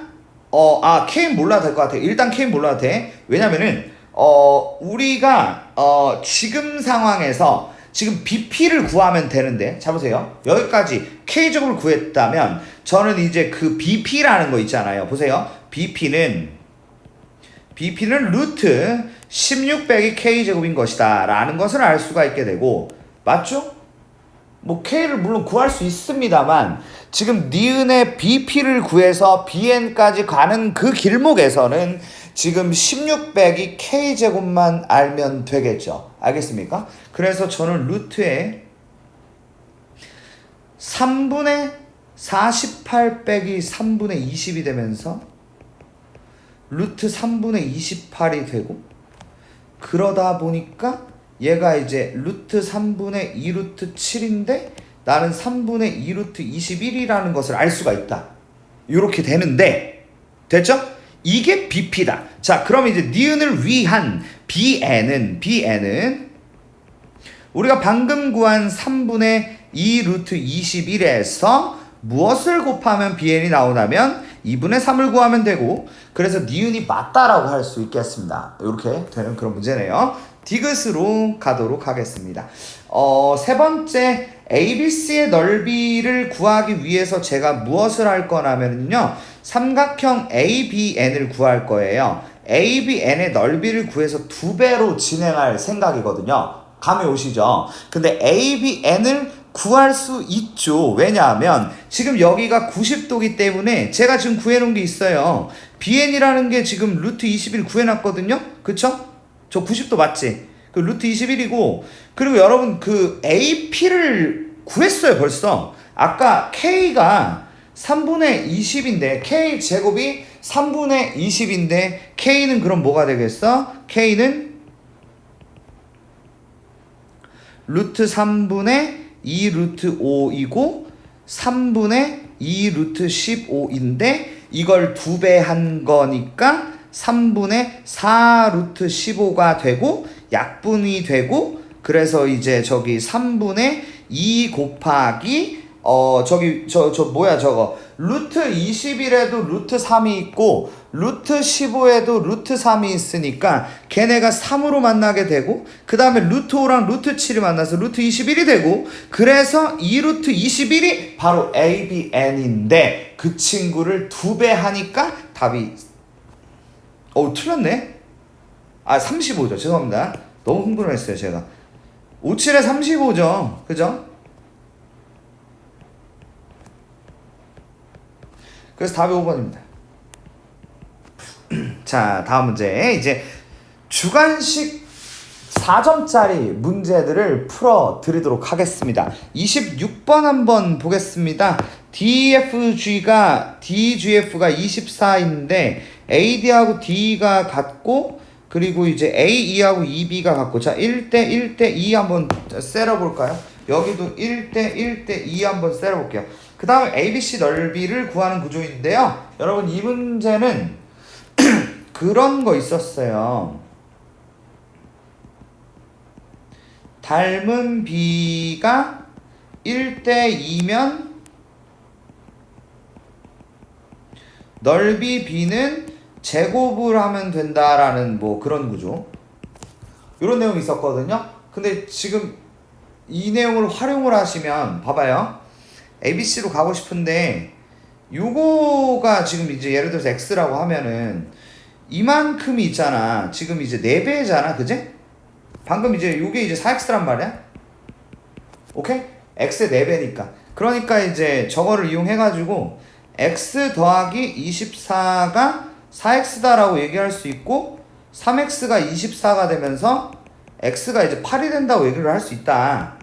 K는 몰라도 될 것 같아. 일단 K는 몰라도 돼. 왜냐면은 우리가 지금 상황에서 지금 BP를 구하면 되는데 자 보세요. 여기까지 K제곱을 구했다면 저는 이제 그 BP라는 거 있잖아요. 보세요. BP는 루트 16 빼기 K제곱인 것이다 라는 것을 알 수가 있게 되고 맞죠? 뭐 K를 물론 구할 수 있습니다만 지금 니은의 BP를 구해서 BN까지 가는 그 길목에서는 지금 16 빼기 K제곱만 알면 되겠죠. 알겠습니까? 그래서 저는 루트에 3분의 48 빼기 3분의 20이 되면서 루트 3분의 28이 되고 그러다 보니까 얘가 이제 루트 3분의 2 루트 7인데 나는 3분의 2 루트 21이라는 것을 알 수가 있다. 이렇게 되는데 됐죠? 이게 BP다. 자 그럼 이제 니은을 위한 BN은 우리가 방금 구한 3분의 2 루트 21에서 무엇을 곱하면 BN이 나오냐면 2분의 3을 구하면 되고 그래서 니은이 맞다라고 할 수 있겠습니다. 이렇게 되는 그런 문제네요. 디귿으로 가도록 하겠습니다. 세 번째 ABC의 넓이를 구하기 위해서 제가 무엇을 할 거냐면요. 삼각형 ABN을 구할 거예요. ABN의 넓이를 구해서 2배로 진행할 생각이거든요. 감이 오시죠? 근데 ABN을 구할 수 있죠. 왜냐하면 지금 여기가 90도기 때문에 제가 지금 구해놓은 게 있어요. BN이라는 게 지금 루트 21 구해놨거든요. 그쵸? 저 90도 맞지? 그 루트 21이고 그리고 여러분 그 AP를 구했어요 벌써. 아까 K가 3분의 20인데 K 제곱이 3분의 20인데 K는 그럼 뭐가 되겠어? K는 루트 3분의 2 루트 5이고 3분의 2 루트 15인데 이걸 2배 한 거니까 3분의 4 루트 15가 되고 약분이 되고 그래서 이제 저기 3분의 2 곱하기 뭐야 저거 루트 21에도 루트 3이 있고 루트 15에도 루트 3이 있으니까 걔네가 3으로 만나게 되고 그 다음에 루트 5랑 루트 7이 만나서 루트 21이 되고 그래서 이 루트 21이 바로 ABN인데 그 친구를 2배 하니까 답이 틀렸네. 35죠. 죄송합니다. 너무 흥분했어요 제가. 57에 35죠. 그죠? 그래서 답이 5번입니다. 자 다음 문제 이제 주관식 4점짜리 문제들을 풀어 드리도록 하겠습니다. 26번 한번 보겠습니다. DGF가 24인데 AD하고 D가 같고 그리고 이제 AE하고 EB가 같고 자 1대 1대 2 한번 썰어볼까요? 여기도 1대 1대 2 한번 썰어볼게요. 그 다음 ABC 넓이를 구하는 구조인데요. 여러분 이 문제는 그런 거 있었어요. 닮은 B가 1대 2면 넓이 B는 제곱을 하면 된다라는 뭐 그런 구조. 이런 내용이 있었거든요. 근데 지금 이 내용을 활용을 하시면 봐봐요. ABC로 가고 싶은데 요거가 지금 이제 예를 들어서 X라고 하면은 이만큼이 있잖아. 지금 이제 4배잖아. 그제? 방금 이제 요게 이제 4X란 말이야. 오케이? X의 4배니까. 그러니까 이제 저거를 이용해가지고 X 더하기 24가 4X다라고 얘기할 수 있고 3X가 24가 되면서 X가 이제 8이 된다고 얘기를 할 수 있다.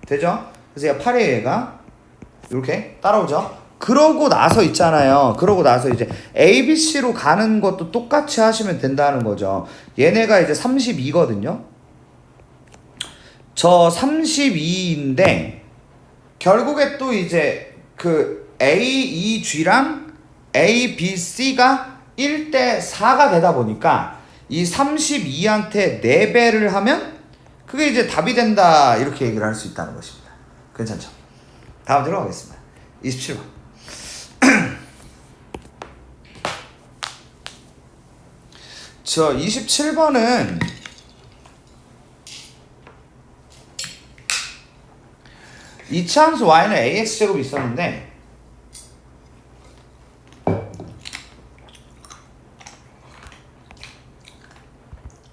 되죠? 그래서 얘가 8이에요, 얘가. 이렇게 따라오죠? 그러고 나서 있잖아요. 그러고 나서 이제 ABC로 가는 것도 똑같이 하시면 된다는 거죠. 얘네가 이제 32거든요. 저 32인데 결국에 또 이제 그 AEG랑 ABC가 1대 4가 되다 보니까 이 32한테 4배를 하면 그게 이제 답이 된다 이렇게 얘기를 할 수 있다는 것입니다. 괜찮죠? 다음 들어가겠습니다. 27번. 저 27번은 이차함수 y는 ax제곱이 있었는데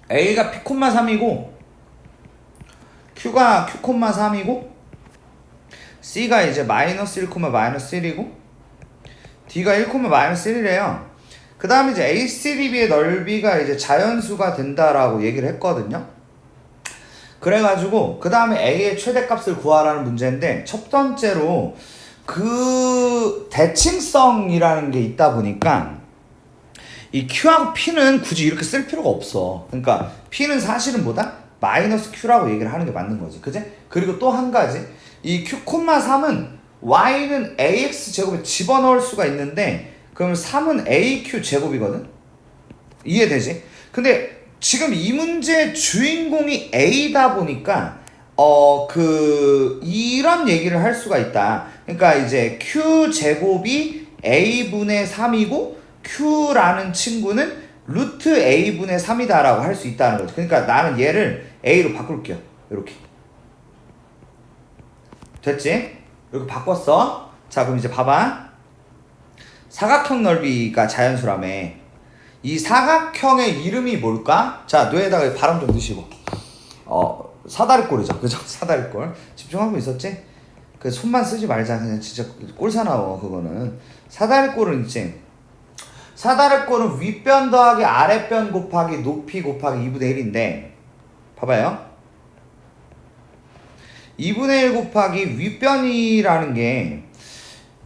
a가 p,3이고 q가 q,3이고 c가 이제 마이너스 1, 마이너스 1이고 d가 1, 마이너스 1이래요. 그 다음에 이제 ACDB의 넓이가 이제 자연수가 된다라고 얘기를 했거든요. 그래가지고 그 다음에 A의 최대값을 구하라는 문제인데 첫 번째로 그 대칭성이라는 게 있다 보니까 이 Q하고 P는 굳이 이렇게 쓸 필요가 없어. 그러니까 P는 사실은 뭐다? 마이너스 Q라고 얘기를 하는 게 맞는 거지. 그제? 그리고 또 한 가지 이 Q,3은 Y는 AX 제곱에 집어넣을 수가 있는데 그럼 3은 AQ 제곱이거든? 이해되지? 근데 지금 이 문제의 주인공이 A다 보니까 이런 얘기를 할 수가 있다. 그러니까 이제 Q 제곱이 A분의 3이고 Q라는 친구는 루트 A분의 3이다라고 할 수 있다는 거죠. 그러니까 나는 얘를 A로 바꿀게요. 이렇게. 됐지? 이렇게 바꿨어. 자, 그럼 이제 봐봐. 사각형 넓이가 자연수라며. 이 사각형의 이름이 뭘까? 자, 뇌에다가 바람 좀 넣으시고. 사다리꼴이죠. 그죠? 사다리꼴. 집중하고 있었지? 그 손만 쓰지 말자. 그냥 진짜 꼴사나워, 그거는. 사다리꼴은 있지. 사다리꼴은 윗변 더하기 아랫변 곱하기 높이 곱하기 2분의 1인데, 봐봐요. 2분의 1 곱하기 윗변이라는 게,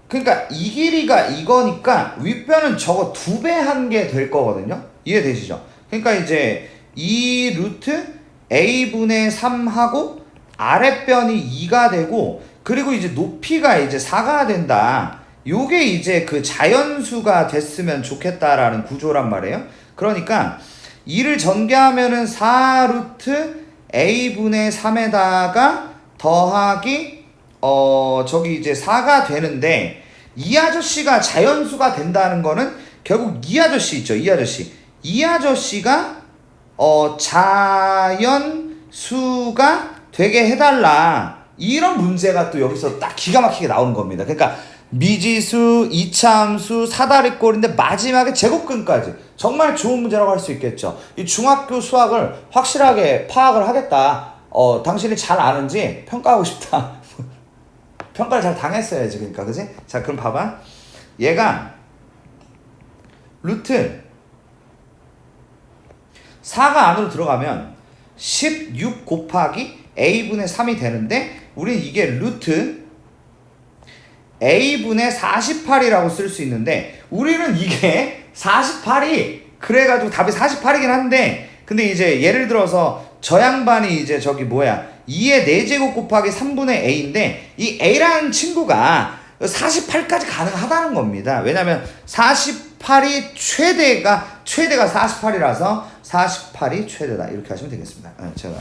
그러니까 이 길이가 이거니까 윗변은 저거 2배 한 게 될 거거든요. 이해되시죠? 그러니까 이제 이 루트 a분의 3하고 아랫변이 2가 되고 그리고 이제 높이가 이제 4가 된다. 요게 이제 그 자연수가 됐으면 좋겠다라는 구조란 말이에요. 그러니까 2를 전개하면은 4루트 a분의 3에다가 더하기 저기 이제 4가 되는데 이 아저씨가 자연수가 된다는 거는 결국 이 아저씨 있죠. 이 아저씨. 이 아저씨가 자연수가 되게 해달라. 이런 문제가 또 여기서 딱 기가 막히게 나오는 겁니다. 그러니까 미지수, 이차함수, 사다리꼴인데 마지막에 제곱근까지 정말 좋은 문제라고 할 수 있겠죠. 이 중학교 수학을 확실하게 파악을 하겠다. 당신이 잘 아는지 평가하고 싶다. 평가를 잘 당했어야지. 그러니까 그지? 자, 그럼 봐봐. 얘가 루트 4가 안으로 들어가면 16 곱하기 a분의 3이 되는데 우린 이게 루트 a분의 48이라고 쓸 수 있는데 우리는 이게 48이 그래가지고 답이 48이긴 한데 근데 이제 예를 들어서 저 양반이 이제 저기 뭐야 2의 4제곱 곱하기 3분의 a인데 이 a라는 친구가 48까지 가능하다는 겁니다. 왜냐면 48이 최대가 48이라서 48이 최대다 이렇게 하시면 되겠습니다. 제가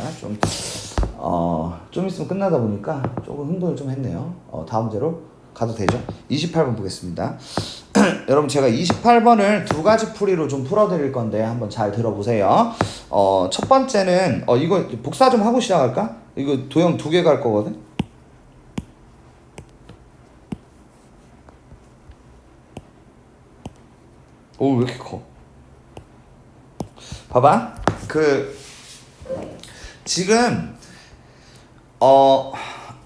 좀 있으면 끝나다 보니까 조금 흥분을 좀 했네요. 다음 문제로 가도 되죠? 28번 보겠습니다. 여러분 제가 28번을 두 가지 풀이로 좀 풀어드릴 건데 한번 잘 들어보세요. 첫 번째는 이거 복사 좀 하고 시작할까? 이거 도형 2개 갈 거거든. 오, 왜 이렇게 커? 봐봐. 지금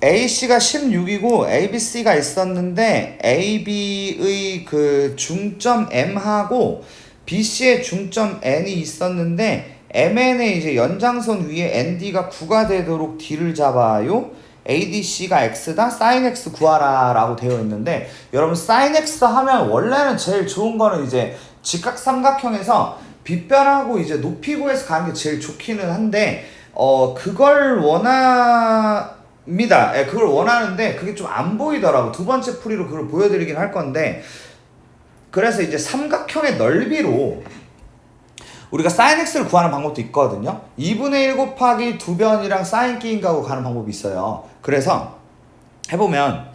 AC가 16이고 ABC가 있었는데 AB의 그 중점 M하고 BC의 중점 N이 있었는데 MN의 이제 연장선 위에 ND가 9가 되도록 D를 잡아요. ADC가 X다. sin X 구하라 라고 되어 있는데, 여러분 sin X 하면 원래는 제일 좋은 거는 이제 직각삼각형에서 빗변하고 이제 높이 구해서 가는 게 제일 좋기는 한데 그걸 원합니다. 예, 그걸 원하는데 그게 좀 안 보이더라고. 두 번째 풀이로 그걸 보여드리긴 할 건데, 그래서 이제 삼각형의 넓이로 우리가 sin x를 구하는 방법도 있거든요. 2분의 1 곱하기 두 변이랑 sin 끼인가고 가는 방법이 있어요. 그래서 해보면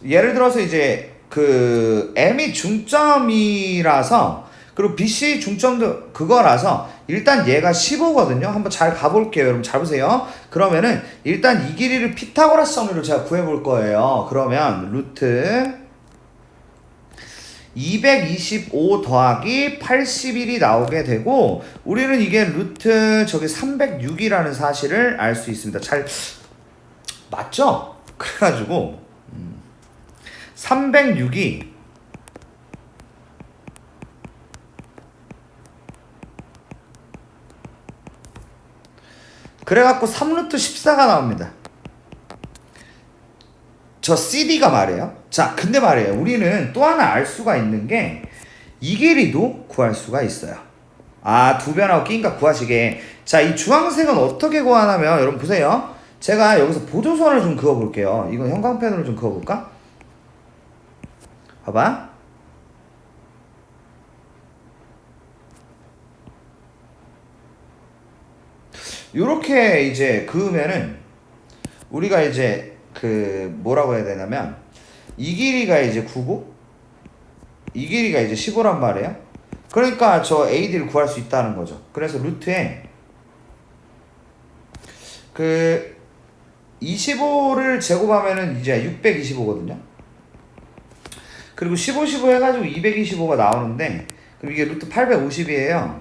예를 들어서 이제 그 m이 중점이라서, 그리고 BC 중점도 그거라서 일단 얘가 15거든요. 한번 잘 가볼게요. 여러분 잘 보세요. 그러면은 일단 이 길이를 피타고라스 정리로 제가 구해볼 거예요. 그러면 루트 225 더하기 81이 나오게 되고, 우리는 이게 루트 저기 306이라는 사실을 알 수 있습니다. 잘 맞죠? 그래가지고 306이 그래갖고 3루트 14가 나옵니다. 저 CD가 말이에요. 자, 근데 말이에요. 우리는 또 하나 알 수가 있는 게 이 길이도 구할 수가 있어요. 아, 두 변하고 끼인가 구하시게. 자, 이 주황색은 어떻게 구하냐면, 여러분 보세요. 제가 여기서 보조선을 좀 그어볼게요. 이건 형광펜으로 좀 그어볼까? 봐봐. 요렇게 이제 그으면은 우리가 이제 그 뭐라고 해야 되냐면, 이 길이가 이제 9고 이 길이가 이제 15란 말이에요. 그러니까 저 AD를 구할 수 있다는 거죠. 그래서 루트에 그 25를 제곱하면은 이제 625거든요. 그리고 15, 15 해가지고 225가 나오는데, 그럼 이게 루트 850이에요.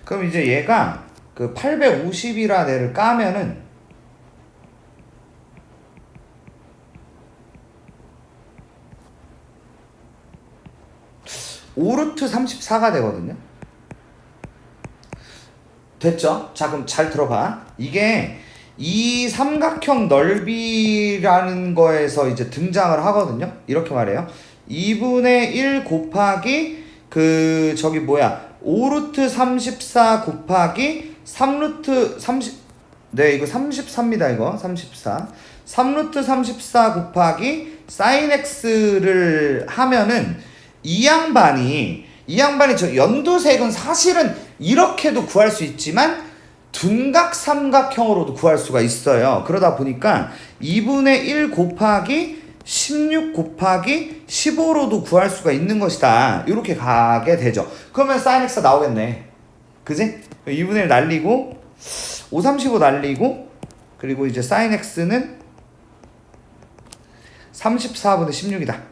그럼 이제 얘가 그 850이라는 애를 까면은 5루트 34가 되거든요. 됐죠? 자, 그럼 잘 들어봐. 이게 이 삼각형 넓이라는 거에서 이제 등장을 하거든요. 이렇게 말해요. 2분의 1 곱하기 그 저기 뭐야 5루트 34 곱하기 3루트 30, 네, 이거 34입니다. 이거 34. 3루트 34 곱하기 sin x를 하면은 이 양반이 저 연두색은 사실은 이렇게도 구할 수 있지만 둔각 삼각형으로도 구할 수가 있어요. 그러다 보니까 2분의 1 곱하기 16 곱하기 15로도 구할 수가 있는 것이다. 이렇게 가게 되죠. 그러면 sin x가 나오겠네. 그지? 2분의 1 날리고 5, 35 날리고, 그리고 이제 sin x는 34분의 16이다.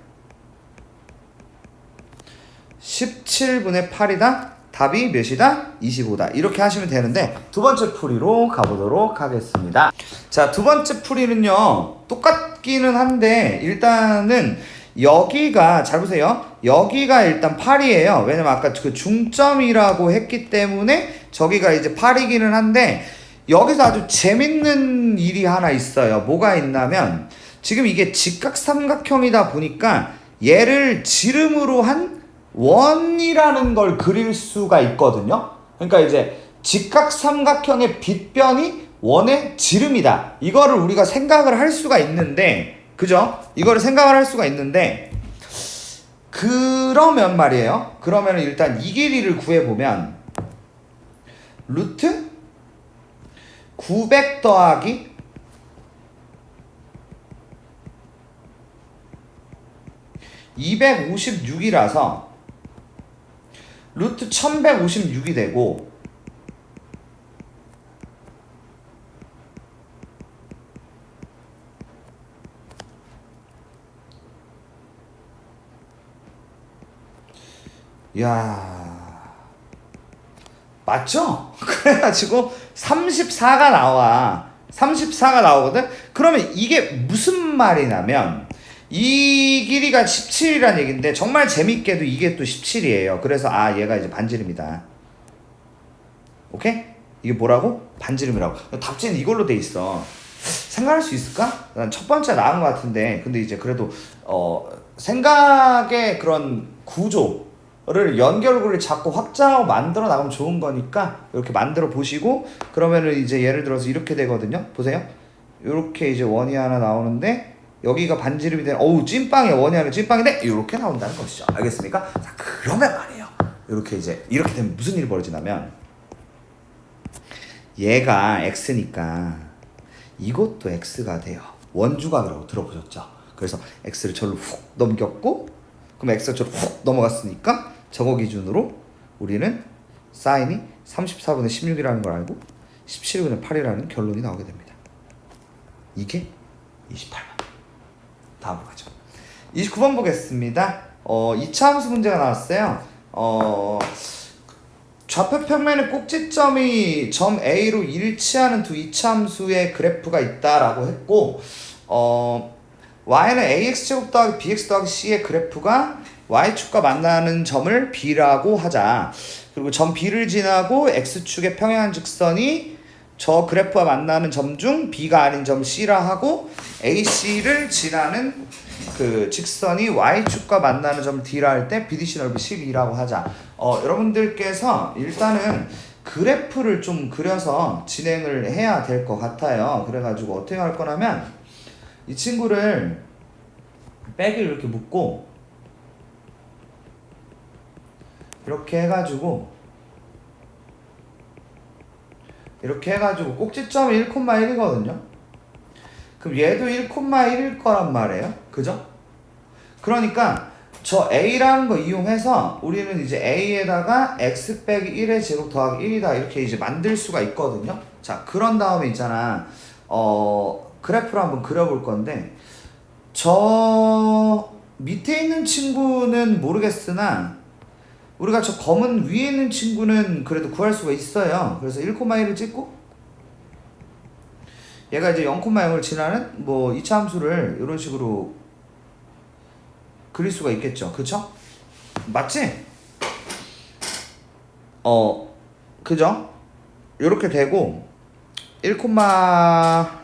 17분의 8이다. 답이 몇이다? 25다. 이렇게 하시면 되는데, 두 번째 풀이로 가보도록 하겠습니다. 자, 두 번째 풀이는요, 똑같기는 한데 일단은 여기가, 잘 보세요. 여기가 일단 8이에요. 왜냐면 아까 그 중점이라고 했기 때문에 저기가 이제 8이기는 한데, 여기서 아주 재밌는 일이 하나 있어요. 뭐가 있냐면, 지금 이게 직각삼각형이다 보니까 얘를 지름으로 한 원이라는 걸 그릴 수가 있거든요. 그러니까 이제 직각삼각형의 빗변이 원의 지름이다. 이거를 우리가 생각을 할 수가 있는데, 그죠? 이거를 생각을 할 수가 있는데, 그러면 말이에요. 그러면 일단 이 길이를 구해보면 루트 900 더하기 256이라서 루트 1156이 되고, 야, 맞죠? 그래가지고 34가 나와. 34가 나오거든? 그러면 이게 무슨 말이냐면 이 길이가 17이란 얘기인데 정말 재밌게도 이게 또 17이에요. 그래서 아, 얘가 이제 반지름이다. 오케이? 이게 뭐라고? 반지름이라고. 답지는 이걸로 돼 있어. 생각할 수 있을까? 난 첫 번째 나은 것 같은데, 근데 이제 그래도 생각의 그런 구조를 연결고리를 자꾸 확장하고 만들어 나가면 좋은 거니까 이렇게 만들어 보시고, 그러면은 이제 예를 들어서 이렇게 되거든요. 보세요. 이렇게 이제 원이 하나 나오는데 여기가 반지름이 되는, 어우 찐빵이야. 원이 하나 찐빵인데 이렇게 나온다는 것이죠. 알겠습니까? 자, 그러면 말이에요. 이렇게 이제 이렇게 되면 무슨 일이 벌어지냐면 얘가 x니까 이것도 x가 돼요. 원주각이라고 들어보셨죠? 그래서 x를 절로 훅 넘겼고, 그럼 x가 절로 훅 넘어갔으니까 저거 기준으로 우리는 사인이 34분의 16이라는 걸 알고 17분의 8이라는 결론이 나오게 됩니다. 이게 28번. 다음으로 가죠. 29번 보겠습니다. 2차 함수 문제가 나왔어요. 좌표 평면의 꼭지점이 점 A로 일치하는 두 이차함수의 그래프가 있다라고 했고, y는 ax제곱 더하기 bx 더하기 c의 그래프가 y축과 만나는 점을 b라고 하자. 그리고 점 b를 지나고 x축의 평행한 직선이 저 그래프와 만나는 점 중 b가 아닌 점 c라 하고, ac를 지나는 그 직선이 y축과 만나는 점 d라 할 때 BDC 넓이 12라고 하자. 여러분들께서 일단은 그래프를 좀 그려서 진행을 해야 될 것 같아요. 그래가지고 어떻게 할 거냐면 이 친구를 백을 이렇게 묶고 이렇게 해가지고 꼭지점이 1,1이거든요. 그럼 얘도 1,1일 거란 말이에요. 그죠? 그러니까 저 A라는 거 이용해서 우리는 이제 A에다가 x 빼기 1의 제곱 더하기 1이다 이렇게 이제 만들 수가 있거든요. 자, 그런 다음에 있잖아. 그래프를 한번 그려볼 건데, 저 밑에 있는 친구는 모르겠으나 우리가 저 검은 위에 있는 친구는 그래도 구할 수가 있어요. 그래서 1,1을 찍고 얘가 이제 0,0을 지나는 뭐 2차 함수를 이런 식으로 그릴 수가 있겠죠. 그쵸? 맞지? 그죠? 이렇게 되고 1,1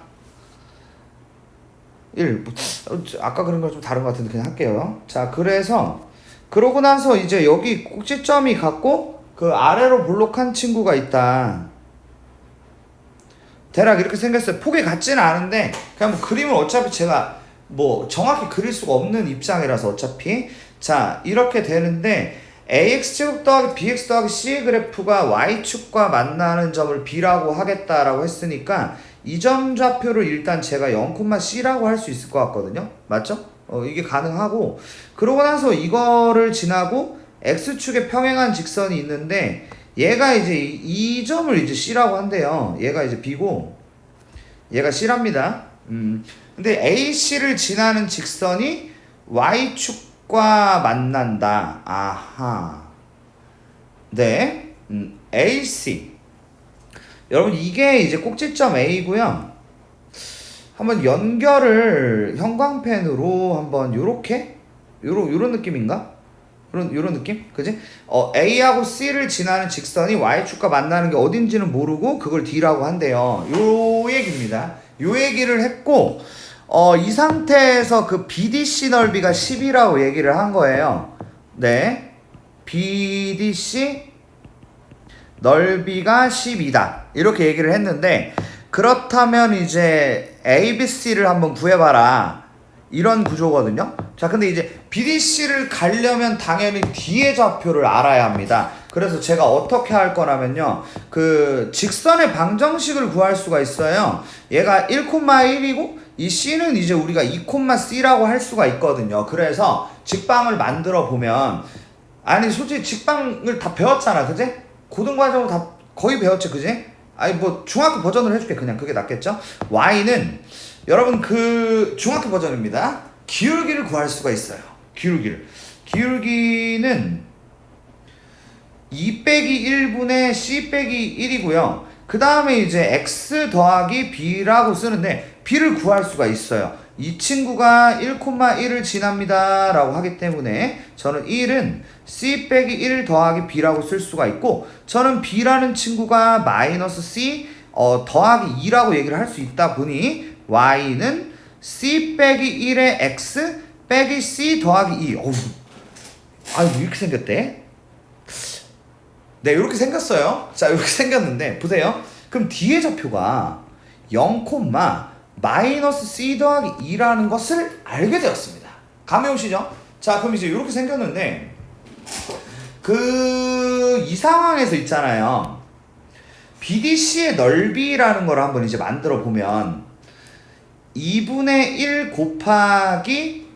아까 그런 거 좀 다른 것 같은데 그냥 할게요. 자, 그래서 그러고 나서 이제 여기 꼭지점이 같고 그 아래로 볼록한 친구가 있다. 대략 이렇게 생겼어요. 폭이 같지는 않은데 그냥 뭐 그림을 어차피 제가 뭐 정확히 그릴 수가 없는 입장이라서 어차피, 자, 이렇게 되는데 ax제곱 더하기 bx 더하기 c의 그래프가 y축과 만나는 점을 b라고 하겠다라고 했으니까 이 점 좌표를 일단 제가 0,c라고 할 수 있을 것 같거든요. 맞죠? 이게 가능하고, 그러고 나서 이거를 지나고 x축에 평행한 직선이 있는데 얘가 이제 이 점을 이제 c라고 한대요. 얘가 이제 b고 얘가 c랍니다. 근데 AC를 지나는 직선이 Y축과 만난다. 아하. 네. AC. 여러분, 이게 이제 꼭지점 A고요. 한번 연결을 형광펜으로 한번 요렇게? 요런 느낌인가? 요런 느낌? 그지? A하고 C를 지나는 직선이 Y축과 만나는 게 어딘지는 모르고 그걸 D라고 한대요. 요 얘기입니다. 요 얘기를 했고, 이 상태에서 그 BDC 넓이가 10이라고 얘기를 한 거예요. 네. BDC 넓이가 10이다. 이렇게 얘기를 했는데, 그렇다면 이제 ABC를 한번 구해봐라. 이런 구조거든요. 자, 근데 이제 BDC를 가려면 당연히 D의 좌표를 알아야 합니다. 그래서 제가 어떻게 할 거냐면요, 그 직선의 방정식을 구할 수가 있어요. 얘가 1,1이고 이 C는 이제 우리가 2,C라고 할 수가 있거든요. 그래서 직방을 만들어 보면, 아니 솔직히 직방을 다 배웠잖아, 그지? 고등과정으로 다 거의 배웠지, 그지? 아니 뭐 중학교 버전으로 해줄게. 그냥 그게 낫겠죠? Y는 여러분 그 중학교 버전입니다. 기울기를 구할 수가 있어요. 기울기는 2 빼기 1분의 C 빼기 1이고요. 그 다음에 이제 X 더하기 B라고 쓰는데 B를 구할 수가 있어요. 이 친구가 1,1을 지납니다 라고 하기 때문에 저는 1은 C 빼기 1 더하기 B라고 쓸 수가 있고, 저는 B라는 친구가 마이너스 C 더하기 2라고 얘기를 할 수 있다 보니 Y는 C 빼기 1의 X 빼기 C 더하기 2. 어우, 아유, 이렇게 생겼대? 네, 이렇게 생겼어요. 자, 이렇게 생겼는데 보세요. 그럼 뒤에 좌표가 0, 마이너스 C 더하기 2라는 것을 알게 되었습니다. 감이 오시죠? 자, 그럼 이제 이렇게 생겼는데 이 상황에서 있잖아요. BDC의 넓이라는 걸 한번 이제 만들어 보면 2분의 1 곱하기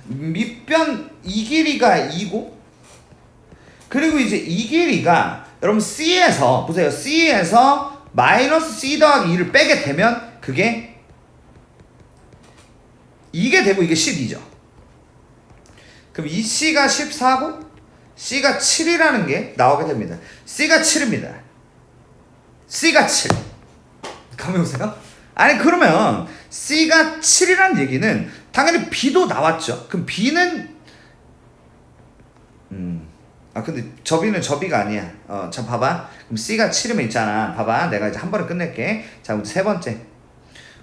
밑변 이 길이가 2고, 그리고 이제 이 길이가 여러분 C에서 보세요. C에서 마이너스 C 더하기 2를 빼게 되면 그게 이게 되고 이게 12죠. 그럼 이 C가 14고 C가 7이라는 게 나오게 됩니다. C가 7입니다. C가 7. 감이 오세요? 아니, 그러면 C가 7이라는 얘기는 당연히 B도 나왔죠. 그럼 B는 근데 저 B는 저 B가 아니야. 자, 봐봐. 그럼 C가 7이면 있잖아. 봐봐. 내가 이제 한 번에 끝낼게. 자, 세 번째.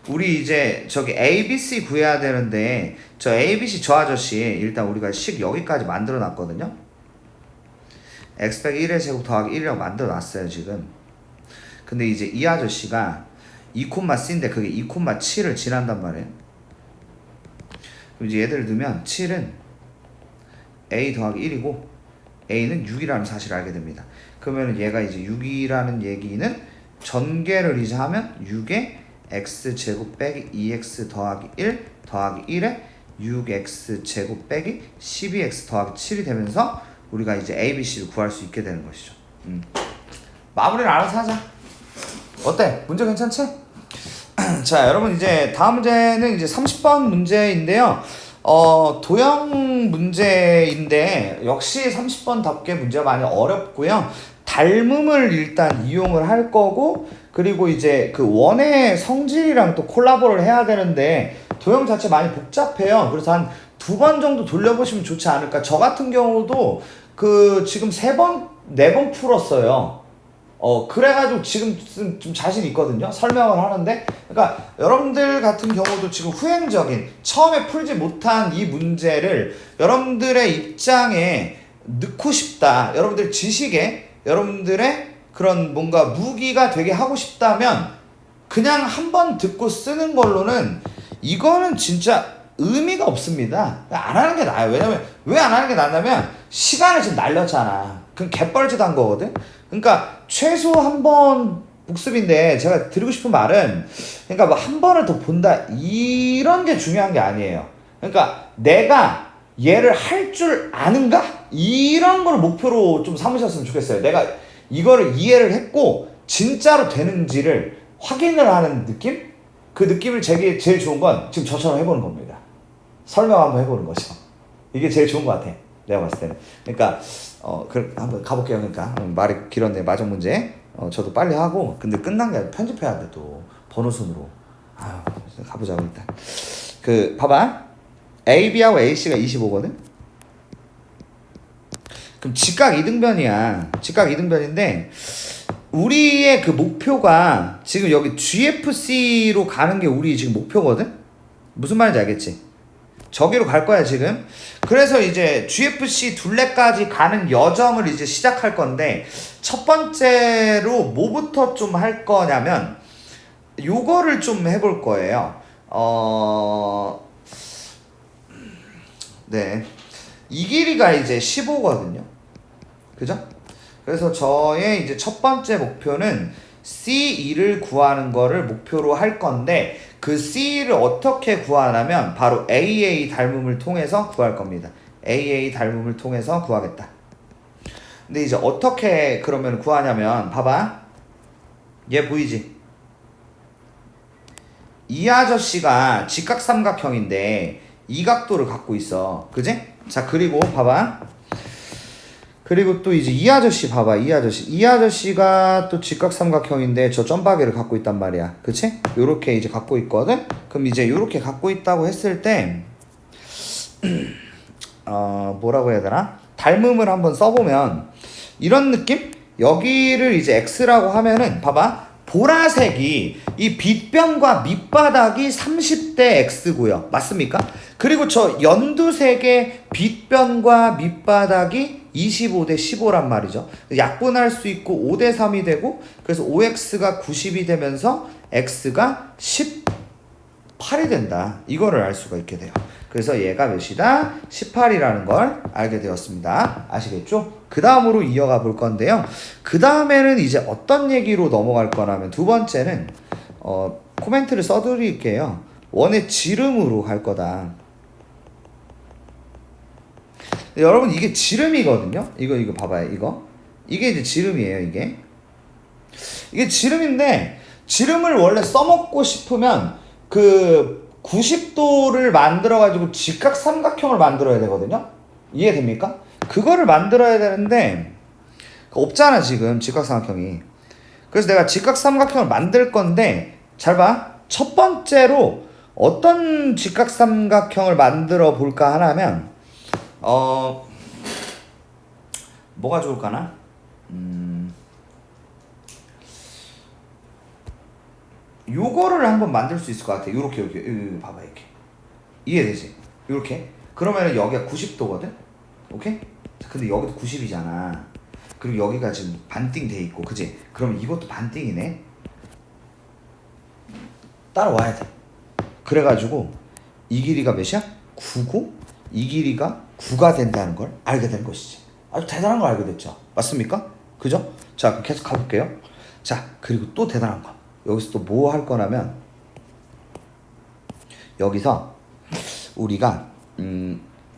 우리 이제 저기 ABC 구해야 되는데, 저 ABC 저 아저씨 일단 우리가 식 여기까지 만들어 놨거든요. x 빼기 1의 제곱 더하기 1이라고 만들어 놨어요 지금. 근데 이제 이 아저씨가 2,C인데 그게 2,7을 지난단 말이에요. 그럼 이제 얘들을 넣으면 7은 A 더하기 1이고 A는 6이라는 사실을 알게 됩니다. 그러면 얘가 이제 6이라는 얘기는 전개를 이제 하면 6에 x제곱 빼기 2x 더하기 1 더하기 1에 6x 제곱 빼기 12x 더하기 7이 되면서 우리가 이제 ABC를 구할 수 있게 되는 것이죠. 마무리를 알아서 하자. 어때? 문제 괜찮지? 자, 여러분 이제 다음 문제는 이제 30번 문제인데요. 도형 문제인데 역시 30번답게 문제가 많이 어렵고요. 닮음을 일단 이용을 할 거고, 그리고 이제 그 원의 성질이랑 또 콜라보를 해야 되는데 도형 자체 많이 복잡해요. 그래서 한 2번 정도 돌려보시면 좋지 않을까. 저 같은 경우도 지금 3번, 4번 풀었어요. 그래가지고 지금 좀 자신 있거든요. 설명을 하는데. 그러니까 여러분들 같은 경우도 지금 후행적인, 처음에 풀지 못한 이 문제를 여러분들의 입장에 넣고 싶다. 여러분들 지식에, 여러분들의 그런 뭔가 무기가 되게 하고 싶다면 그냥 한번 듣고 쓰는 걸로는 이거는 진짜 의미가 없습니다. 안 하는 게 나아요. 왜냐면 왜 안 하는 게 낫냐면 시간을 지금 날렸잖아. 그럼 개뻘짓 한 거거든. 그러니까 최소 한 번 복습인데, 제가 드리고 싶은 말은, 그러니까 뭐 한 번을 더 본다 이런 게 중요한 게 아니에요. 그러니까 내가 얘를 할 줄 아는가? 이런 걸 목표로 좀 삼으셨으면 좋겠어요. 내가 이거를 이해를 했고 진짜로 되는지를 확인을 하는 느낌? 그 느낌을 제일 좋은 건 지금 저처럼 해보는 겁니다. 설명 한번 해보는 거죠. 이게 제일 좋은 것 같아, 내가 봤을 때는. 그러니까 한번 가볼게요. 그러니까 말이 길었네. 마지막 문제. 저도 빨리 하고, 근데 끝난 게 아니라 편집해야 돼. 또 번호 순으로. 아유, 가보자고. 일단 봐봐. AB하고 AC가 25거든. 그럼 직각 이등변이야. 직각 이등변인데 우리의 그 목표가 지금 여기 GFC로 가는 게 우리 지금 목표거든. 무슨 말인지 알겠지? 저기로 갈 거야 지금. 그래서 이제 GFC 둘레까지 가는 여정을 이제 시작할 건데, 첫 번째로 뭐부터 좀 할 거냐면 요거를 좀 해볼 거예요. 네, 이 길이가 이제 15거든요. 그죠? 그래서 저의 이제 첫 번째 목표는 C2를 구하는 거를 목표로 할 건데, 그 C를 어떻게 구하냐면 바로 AA 닮음을 통해서 구할 겁니다. AA 닮음을 통해서 구하겠다. 근데 이제 어떻게 그러면 구하냐면, 봐봐. 얘 보이지? 이 아저씨가 직각삼각형인데 이 각도를 갖고 있어. 그지? 자, 그리고 봐봐. 그리고 또 이제 이 아저씨 봐봐. 이 아저씨가 또 직각삼각형인데 저 점박이를 갖고 있단 말이야. 그치? 요렇게 이제 갖고 있거든? 그럼 이제 요렇게 갖고 있다고 했을 때 뭐라고 해야 되나? 닮음을 한번 써보면 이런 느낌? 여기를 이제 X라고 하면은 봐봐. 보라색이 이 빗변과 밑바닥이 30대 X고요. 맞습니까? 그리고 저 연두색의 빗변과 밑바닥이 25대 15란 말이죠. 약분할 수 있고 5대 3이 되고 그래서 5X가 90이 되면서 X가 18이 된다. 이거를 알 수가 있게 돼요. 그래서 얘가 몇이다? 18이라는 걸 알게 되었습니다. 아시겠죠? 그 다음으로 이어가 볼 건데요. 그 다음에는 이제 어떤 얘기로 넘어갈 거냐면 두 번째는 코멘트를 써드릴게요. 원의 지름으로 갈 거다. 여러분 이게 지름이거든요. 이거 봐봐요. 이게 이제 지름이에요. 이게 지름인데 지름을 원래 써먹고 싶으면 그 90도를 만들어 가지고 직각삼각형을 만들어야 되거든요. 이해됩니까? 그거를 만들어야 되는데 없잖아 지금 직각삼각형이. 그래서 내가 직각삼각형을 만들 건데 잘 봐. 첫 번째로 어떤 직각삼각형을 만들어 볼까 하냐면 뭐가 좋을까나? 요거를 한번 만들 수 있을 것 같아. 요렇게 봐봐 이렇게. 이해되지? 요렇게. 그러면은 여기가 90도거든? 오케이? 근데 여기도 90이잖아. 그리고 여기가 지금 반띵 돼 있고, 그지? 그러면 이것도 반띵이네. 따라와야 돼. 그래가지고 이 길이가 몇이야? 9고 이 길이가 9가 된다는 걸 알게 된 것이지. 아주 대단한 걸 알게 됐죠. 맞습니까? 그죠? 자, 그럼 계속 가볼게요. 자, 그리고 또 대단한 거. 여기서 또 뭐 할 거냐면 여기서 우리가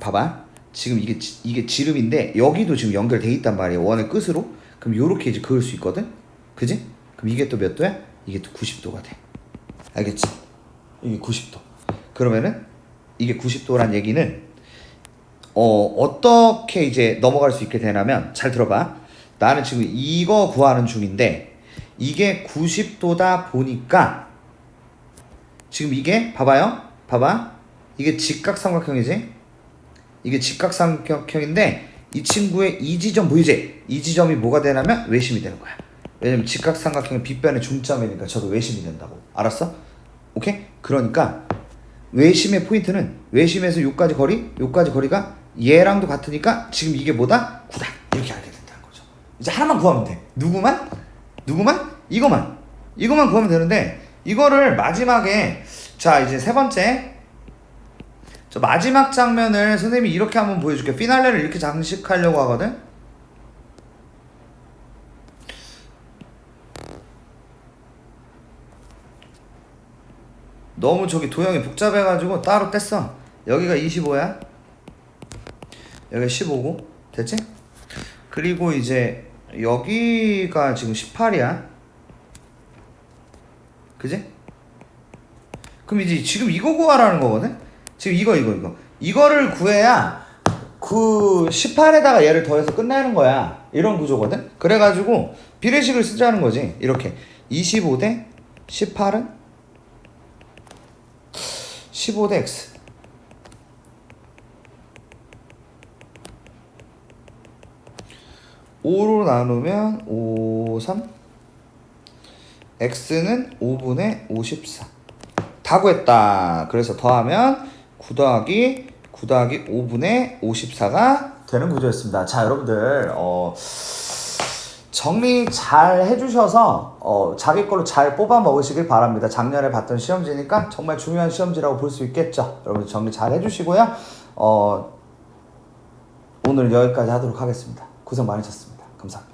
봐봐. 지금 이게 지름인데 여기도 지금 연결돼 있단 말이에요. 원의 끝으로. 그럼 요렇게 이제 그을 수 있거든. 그지? 그럼 이게 또 몇 도야? 이게 또 90도가 돼. 알겠지? 이게 90도. 그러면은 이게 90도란 얘기는 어떻게 이제 넘어갈 수 있게 되냐면 잘 들어봐. 나는 지금 이거 구하는 중인데 이게 90도다 보니까 지금 이게 봐봐요. 봐봐. 이게 직각삼각형이지? 이게 직각삼각형인데 이 친구의 이 지점 보이지? 이 지점이 뭐가 되냐면 외심이 되는 거야. 왜냐면 직각삼각형의 빗변의 중점이니까 저도 외심이 된다고. 알았어? 오케이? 그러니까 외심의 포인트는 외심에서 요까지 거리가 얘랑도 같으니까 지금 이게 뭐다? 9다. 이렇게 알게 된다는 거죠. 이제 하나만 구하면 돼. 누구만? 이거만 구하면 되는데 이거를 마지막에 자 이제 세 번째 저 마지막 장면을 선생님이 이렇게 한번 보여줄게. 피날레를 이렇게 장식하려고 하거든. 너무 저기 도형이 복잡해가지고 따로 뗐어. 여기가 25야. 여기가 15고 됐지? 그리고 이제 여기가 지금 18이야. 그지? 그럼 이제 지금 이거 구하라는 거거든? 지금 이거. 이거를 구해야 그 18에다가 얘를 더해서 끝내는 거야. 이런 구조거든? 그래가지고 비례식을 쓰자는 거지. 이렇게 25대 18은 15대 x 5로 나누면 5, 3 x는 5분의 54 다 구했다. 그래서 더하면 9 더하기 5분의 54가 되는 구조였습니다. 자 여러분들 정리 잘 해주셔서 자기 걸로 잘 뽑아 먹으시길 바랍니다. 작년에 봤던 시험지니까 정말 중요한 시험지라고 볼 수 있겠죠. 여러분 정리 잘 해주시고요. 오늘 여기까지 하도록 하겠습니다. 고생 많으셨습니다. 감사합니다.